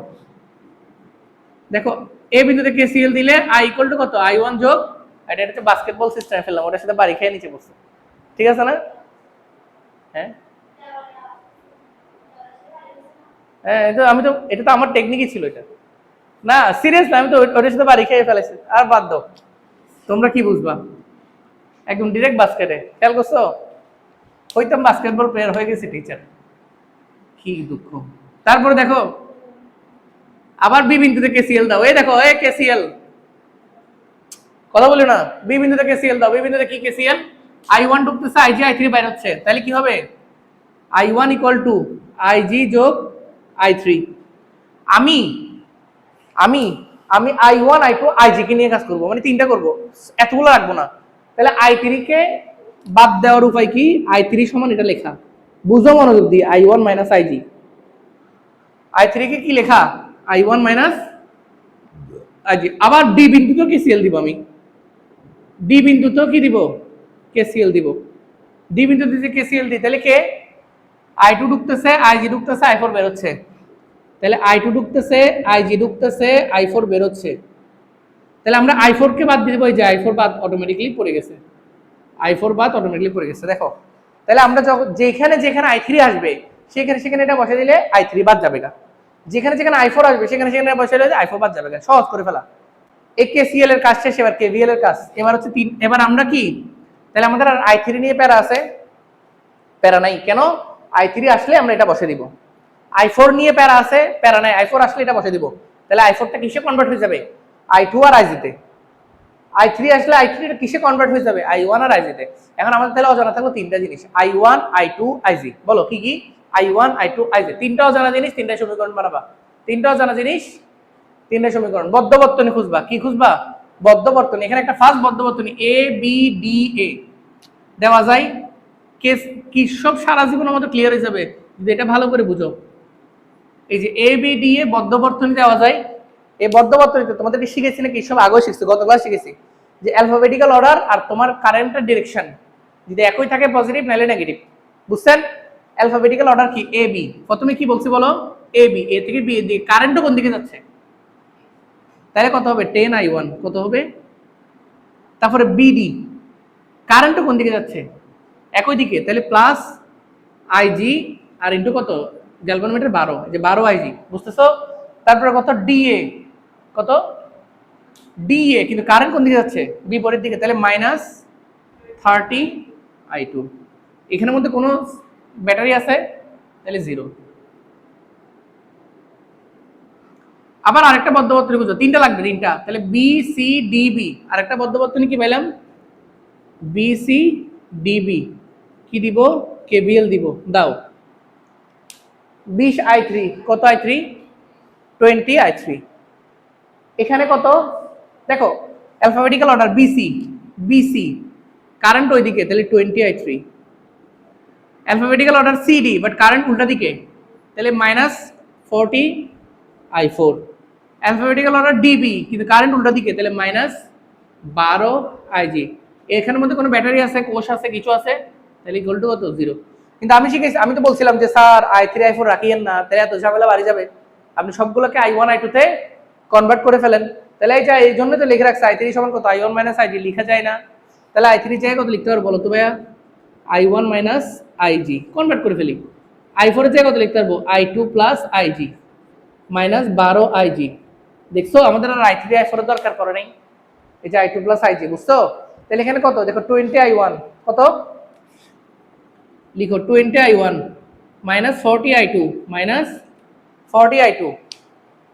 দেখো, এ বিন্দুতে KCL দিলে I = কত I1 + এটা হচ্ছে বাস্কেটবল সিস্টেমে ফেললাম, ওটার সাথে বাড়ি খেয়ে নিচে বসছে, ঠিক আছে না? হ্যাঁ হ্যাঁ, আমি তো এটা তো আমার টেকনিকই ছিল এটা, না সিরিয়াসলি আমি তো ওটার সাথে বাড়ি খেয়ে ফেলেছি। আর বাদ দাও, তোমরা কি বুঝবা, একদম ডিরেক্ট বাস্কেটে, খেয়াল করছো? হইতাম বাস্কেটবল প্লেয়ার, হয়ে গেছি টিচার, কি দুঃখ। তারপরে দেখো আবার বি বিন্দুতে KCL দাও, এই দেখো এই KCL, কথা বলি না, বি বিন্দুতে KCL দাও, বি বিন্দুতে কি KCL, I1 ঢুকতেছে, IG I3 বাইরে হচ্ছে, তাহলে কি হবে I1 = IG + I3। আমি আমি আমি I1 I2 IG কে নিয়ে কাজ করব, মানে তিনটা করব, এতগুলো রাখবো না। তাহলে I3 কে বাদ দেওয়ার উপায় কি, I3 সমান এটা লেখা, বুঝো মনোযোগ দিয়ে, I1 - IG। I3 কে কি লেখা, I1 - IG। আবার ডি বিন্দুতেও KCL দিব, আমি ডি বিন্দুতেও কি দিব, KCL দিব। ডি বিন্দুতে যে KCL দিই, তাহলে কে I2 ঢুকতেছে, IG ঢুকতেছে, I4 বের হচ্ছে, তাহলে I2 ঢুকতেছে, IG ঢুকতেছে, I4 বের হচ্ছে। তাহলে আমরা I4 কে বাদ দিয়ে দেব, এই যে I4 বাদ অটোমেটিক্যালি পড়ে গেছে, I4 বাদ অটোমেটিক্যালি পড়ে গেছে। দেখো তাহলে আমরা যখন যেখানে যেখানে I3 আসবে সেখানে সেখানে এটা বসে দিলে I3 বাদ যাবে না, যেখানে যেখানে I4 আসবে সেখানে সেখানে বসে দিলে I4 বাদ যাবে না, সহজ করে ফেলা। এই KCL এর কাজ শেষ, এবার KVL এর কাজ, এবার হচ্ছে 3। এবার আমরা কি, তাহলে আমাদের আর I3 নিয়ে প্যারা আছে, প্যারা নাই, কেন I3 আসলে আমরা এটা বসে দিব। I4 নিয়ে প্যারা আছে, প্যারা নাই, I4 আসলে এটা বসে দিব। তাহলে I4টা কিসে কনভার্ট হয়ে যাবে, I2 আর IG তে। I3 আসলে I3 টা কিসে কনভার্ট হয়ে যাবে, I1 আর IG তে। এখন আমাদের তাহলে অজানা থাকলো তিনটা জিনিস, I1 I2 IG। বলো কি কি, I1 I2 IG, তিনটা অজানা জিনিস, তিনটা সমীকরণ বানাবা। তিনটা অজানা জিনিস, তিনটা সমীকরণ। বদ্ধ বর্তনী খুঁজবা, কি খুঁজবা, বদ্ধ বর্তনী। এখানে একটা ফার্স্ট বদ্ধ বর্তনী ABDA দেওয়া যায়, কিরশফ সারা জীবন আমাদের ক্লিয়ার হয়ে যাবে যদি এটা ভালো করে বুঝো। এই যে ABDA বদ্ধ বর্তনী দেওয়া যায়, এই বদ্ধ বর্তনীতে তোমাদেরকে শিখেছি না, কিরশফ আগেও শিখছি, গত ক্লাস শিখেছি, যে অ্যালফাবেটিক্যাল অর্ডার আর তোমার কারেন্টের ডিরেকশন যদি একই থাকে পজিটিভ নাহলে নেগেটিভ, বুঝছেন? অ্যালফাবেটিক্যাল অর্ডার কি এ বি, প্রথমে কি বলছি বলো, এ বি, এ থেকে বি এর দিকে কারেন্টও কোন দিকে যাচ্ছে, তাহলে কত হবে 10I1, কত হবে? তারপরে বিডি কারেন্টও কোন দিকে যাচ্ছে, একই দিকে, তাহলে প্লাস আইজি আর ইন্টু কত, গ্যালভানোমিটার 12, যে 12 IG, বুঝতেছো? তারপরে কত ডিএ, কত ডিএ, কিন্তু কারেন্ট কোন দিকে যাচ্ছে, বিপরীত দিকে, তাহলে -30I2। এখানের মধ্যে কোনো ব্যাটারি আছে, তাহলে 0। আবার আরেকটা বদ্ধবর্তনী বুঝো, তিনটা লাগবে, তিনটা, তাহলে বি সি ডিবি, আরেকটা বদ্ধবর্তনী কি পেলাম, বি সি ডিবি, কি দিব, কেবিএল দিব, দাও 20I3, কত I3, 20I3। এখানে কত দেখো, alphabetical order BC, BC current ওইদিকে, তাহলে 20I3। Alphabetical order CD, but current উল্টা দিকে, তাহলে -40I4। অ্যালফাবেটিক্যাল অর্ডার ডিবি, কিন্তু কারেন্ট উল্টা দিকে, তাহলে -12IG। এখানের মধ্যে কোনো ব্যাটারি আছে, কোষ আছে, কিছু আছে, তাহলে ইকুয়াল টু কত, 0। কিন্তু আমি শিখেছি, আমি তো বলছিলাম যে স্যার I3 I4 রাখিয়েন না, তাহলে এত ঝামেলা বাড়ি যাবে, আপনি সবগুলোকে I1 I2 তে কনভার্ট করে ফেলেন। তাহলে এই জন্য তো লিখে রাখছে I3 সমান কত, I1 - IG, লিখা যায় না, তাহলে I3 জায়গায় কত লিখতে পারবো বলো তো ভাইয়া, I1 - IG, কনভার্ট করে ফেলি। I4 এর জায়গায় কত লিখতে পারবো, I2 + IG -12IG। দেখছো আমাদের আর I3 I4 এর দরকার পড়ে নাই, এই যে I2 + IG, বুঝছো? তাহলে এখানে কত দেখো, 20I1, কত লিখো, 20I1 -40I2 -40I2,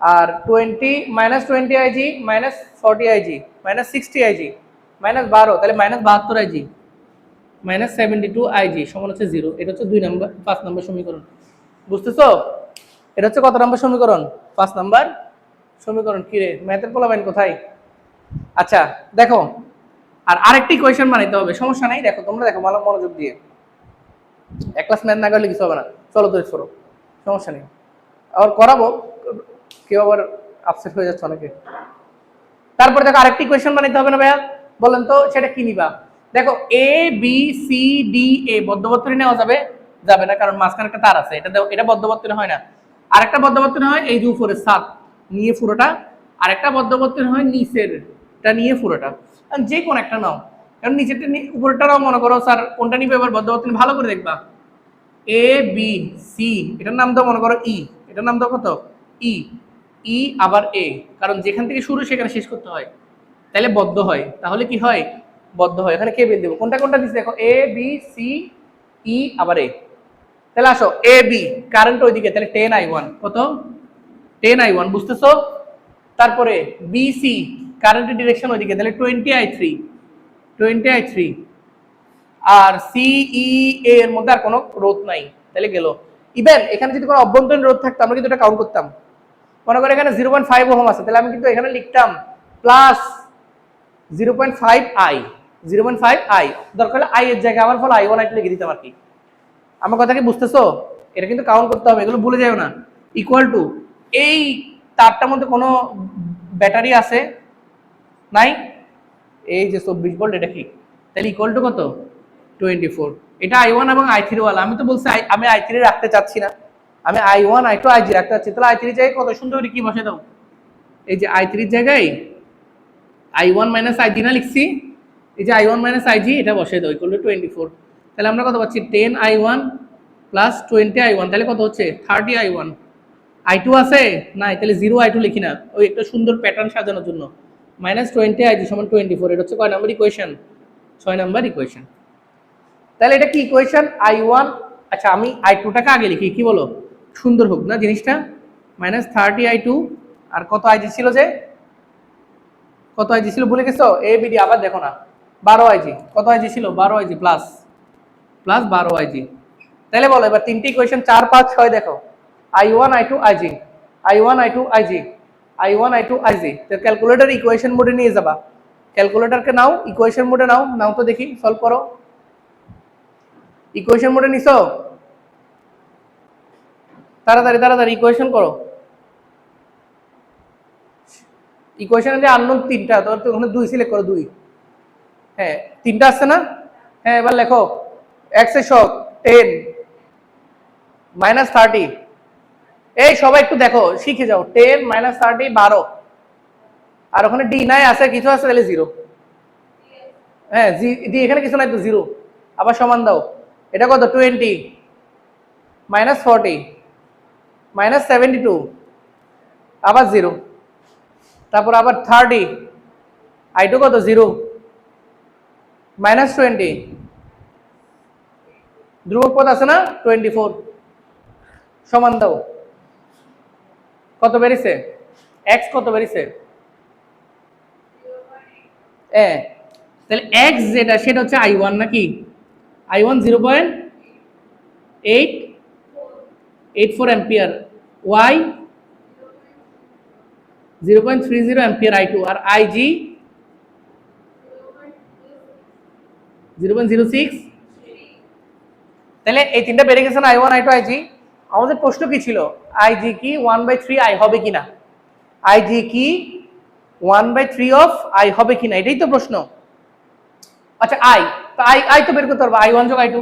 আর 20 -20IG -40IG -60IG -12, তাহলে -72IG -72IG সমান হচ্ছে 0। এটা হচ্ছে 5 নম্বর সমীকরণ, বুঝতেছো? এটা হচ্ছে কত নম্বর সমীকরণ, 5 নম্বর সমীকরণ। কি রে ম্যাথের পোলাপাইন কোথায়? আচ্ছা দেখো, আর আরেকটি ইকুয়েশন বানাইতে হবে, সমস্যা নাই, দেখো তোমরা দেখো ভালো মনোযোগ দিয়ে, এক ক্লাস ম্যাথ না করলে কিছু হবে না, চলো তৈরি করো, সমস্যা নেই, আবার করাবো, কেউ আবার আপসেট হয়ে যাচ্ছে অনেকে। তারপরে দেখো আরেকটি কোয়েশ্চেন বানাইতে হবে না ভাইয়া, বলেন তো সেটা কি নিবা? দেখো A B C D A বদ্ধবর্তনী নেওয়া যাবে, যাবে না, কারণ মাঝখানে একটা তার আছে, এটা বদ্ধবর্তনী হয় না। আরেকটা বদ্ধবর্তনী হয় এই যে উপরের সাত নিয়ে পুরোটা, আরেকটা বদ্ধবর্তনী হয় নিচের এটা নিয়ে পুরোটা, যে কোন একটা নাও, কারণ নিচেরটা উপরেরটা নাও, মনে করো স্যার কোনটা নিবে, এবার বদ্ধবর্তনী ভালো করে দেখবা, এ বি সি, এটার নাম দাও মনে করো ই, এটার নাম দাও কত, ই, ই আবার এ, কারণ যেখান থেকে শুরু সেখানে শেষ করতে হয়, তাহলে বদ্ধ হয়, তাহলে কি হয়, বদ্ধ হয়। এখানে কে বের দেবো, কোনটা কোনটা দিচ্ছে দেখো, এ বি সি ই আবার এ, তাহলে আসো এ বি কারেন্ট ওইদিকে, তাহলে 10I1, কত 10I1, বুঝতেছো? তারপরে বি সি কারেন্টের ডিরেকশন ওইদিকে, তাহলে 20I3 আর সিই এর মধ্যে আর কোনো রোধ নাই, তাহলে গেল। ইভেন এখানে যদি কোনো অভ্যন্তরীণ রোধ থাকতো আমরা কিন্তু এটা কাউন্ট করতাম, মনে করো এখানে 0.5 ওহম আছে, তাহলে আমি কিন্তু এখানে লিখতাম প্লাস 0.5I, 0.5I, দরকার হলে I এর জায়গায় আমার ফলে I1 I2 লিখে দিতাম আর কি। আমার কথা কি বুঝতেছো? এটা কিন্তু কাউন্ট করতে হবে, এগুলো ভুলে যাও না। ইকুয়াল টু এই তারটার মধ্যে কোনো ব্যাটারি আছে নাই, এই যে 24 ভোল্ট, এটা কি, তাহলে ইকুয়াল টু কত 24। এটা I1 এবং I3 ওয়ালা, আমি তো বলছি আমি I3 রাখতে চাচ্ছি না, আমি I1 I2 IG রাখতে চাচ্ছি, তাহলে I3 জায়গায় কত সুন্দর করে কি বসে দাও, এই যে I3 জায়গায় I1 - IG না লিখছি, এই যে I1 - IG এটা বসে দাও, ইকুয়াল টু 24। তাহলে আমরা কত পাচ্ছি, 10I1 প্লাস 20I1, তাহলে কত হচ্ছে 30I1। I2 আছে নাই, তাহলে 0I2 লিখি না, ওই একটা সুন্দর প্যাটার্ন সাজানোর জন্য, -20IG সমান 24। এটা হচ্ছে কয় নাম্বার ইকুয়েশন, 6 নাম্বার ইকুয়েশন। তাহলে এটা কি ইকুয়েশন, I1, আচ্ছা আমি I2টাকে আগে লিখি, কি বলো, সুন্দর হোক না জিনিসটা, -30I2 আর কত IG ছিল, যে কত IG ছিল ভুলে গেছো, এ বিডি আবার দেখো না, 12IG, কত IG ছিল 12IG প্লাস 12IG। তাহলে বলো এবার তিনটি ইকুয়েশন 4 5 6 দেখো, I1 I2 IG, I1 I2 IG, I1 I2 IG, তো ক্যালকুলেটর ইকুয়েশন মোডে নিয়ে যাবা, ক্যালকুলেটরকে নাও ইকুয়েশন মোডে নাও, নাও তো দেখি সলভ করো, ইকুয়েশন মোডে নিছো, তাড়াতাড়ি তাড়াতাড়ি ইকুয়েশন করো। ইকুয়েশনে যে আননোন তিনটা, তোর তো ওখানে 2 সিলেক্ট করো, 2 হ্যাঁ 3টা আছে না? হ্যাঁ এবার লেখো x এর সহগ 10 -30। এই সবাই একটু দেখো শিখে যাও, 10 -30 12, আর ওখানে ডি নাই আছে কিছু আছে তাহলে 0। হ্যাঁ ডি এখানে কিছু নাই তো 0, আবার সমান দাও। এটা কত 20 -40 -72, আবার 0, তারপর আবার 30, i2 কত 0 -20, ধ্রুবক পদ আছে না 24, সমান দাও। কত বেরিয়েছে x, কত বেরিয়েছে? তাহলে x যেটা সেটা হচ্ছে i1 নাকি? i1 0.884 ampere, y 0.30 ampere i2, আর ig 0.06। তাহলে এই তিনটা বেড়ে গেছে না, i1 i2 ig। আমাদের প্রশ্ন কি ছিল? ig কি 1/3 i হবে কিনা, ig কি 1/3 অফ i হবে কিনা, এটাই তো প্রশ্ন। আচ্ছা i তো i তো বের করতে পারবো, i1 যোগ i2,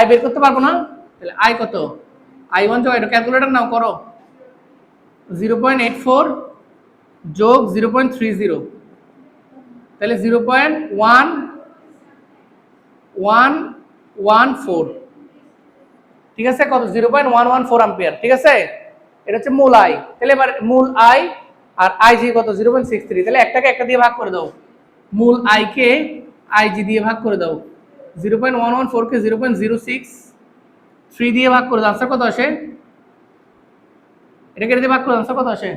i বের করতে পারবো না? তাহলে i কত, i1 যোগ i2, ক্যালকুলেটর নাও করো, 0.84 যোগ 0.30, তাহলে 0.1114, ঠিক আছে? কত 0.114 অ্যাম্পিয়ার, ঠিক আছে? এটা হচ্ছে মূল i। তাহলে এবার মূল i আর ig কত 0.63, তাহলে একটাকে একটা দিয়ে ভাগ করে দাও, মূল i কে ig দিয়ে ভাগ করে দাও, 0.114 কে 0.063 দিয়ে ভাগ করে দাও, আনসার কত আসে? এটাকে দিয়ে ভাগ করে আনসার কত আসে?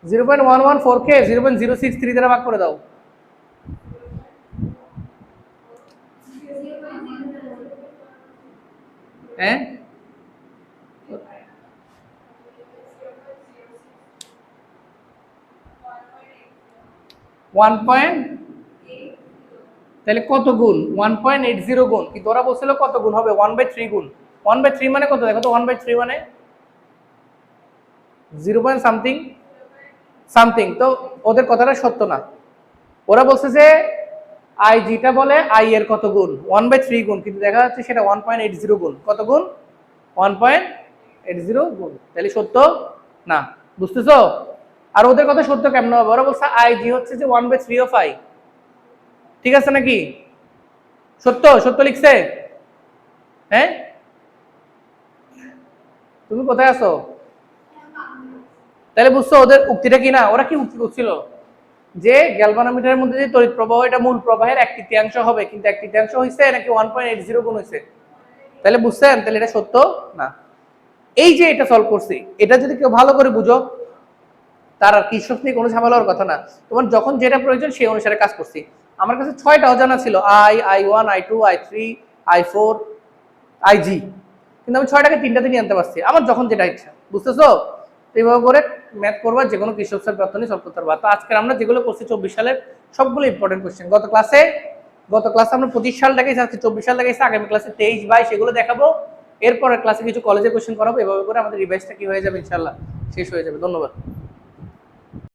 0.114 কে 0.063 দ্বারা ভাগ করে দাও। হ্যাঁ 1. তাহলে কত গুণ? 1.80 গুণ, কিন্তু ওরা বলছিল কত গুণ হবে? 1/3 গুণ। 1/3 মানে কত? দেখো তো 1/3 মানে 0. সামথিং সামথিং, তো ওদের কথাটা সত্য না। ওরা বলছে যে i যেটা বলে i এর কত গুণ? 1/3 গুণ, কিন্তু দেখা যাচ্ছে সেটা 1.80 গুণ। কত গুণ? 1.80 গুণ। তাহলে সত্য না, বুঝতেছো? আর ওদের কথা সত্য কেমন হবে? ওরা বলছে ig হচ্ছে যে 1/3 অফ i, ঠিক আছে নাকি? সত্য সত্য লিখছে? হ্যাঁ তুমি কোথায় আছো? তাহলে বুঝছো ওদের উক্তিটা কি না? ওরা কি উক্তি করছিল? যে গ্যালভানোমিটারের মধ্যে যে তড়িৎ প্রবাহ এটা মূল প্রবাহের 1/3 হবে, কিন্তু 1/3 হয়েছে নাকি 1.80 গুণ হয়েছে? তাহলে বুঝছেন? তাহলে এটা সত্য না। এই যে এটা সলভ করছি, এটা যদি কেউ ভালো করে বুঝো, তার আর কৃষক নিয়ে কোনো ঝামেলা হওয়ার কথা না। তোমার যখন যেটা প্রয়োজন সেই অনুসারে কাজ করছি। আমার কাছে 6টা অজানা ছিল, i1 i2 i3 i4 ig, কিন্তু আমি 6টাকে 3টাতে নিয়ে আনতে পারছি আমার যখন যেটা ইচ্ছা, বুঝতেছো? এইভাবে করে ম্যাথ করবা, যে কোনো কৃষক স্যার প্রার্থনী সলভ করতে পারবা। তো আজকে আমরা যেগুলো করছি 24 সালের সবগুলো ইম্পর্টেন্ট কোশ্চেন। গত ক্লাসে আমরা 25 সাল দেখাইছি, আজকে 24 সাল দেখাইছি, আগামী ক্লাসে 23 22 সেগুলো দেখাবো। এরপরের ক্লাসে কিছু কলেজের কোশ্চেন করাবো। এভাবে করে আমাদের রিভাইজটা কি হয়ে যাবে, ইনশাআল্লাহ শেষ হয়ে যাবে। ধন্যবাদ।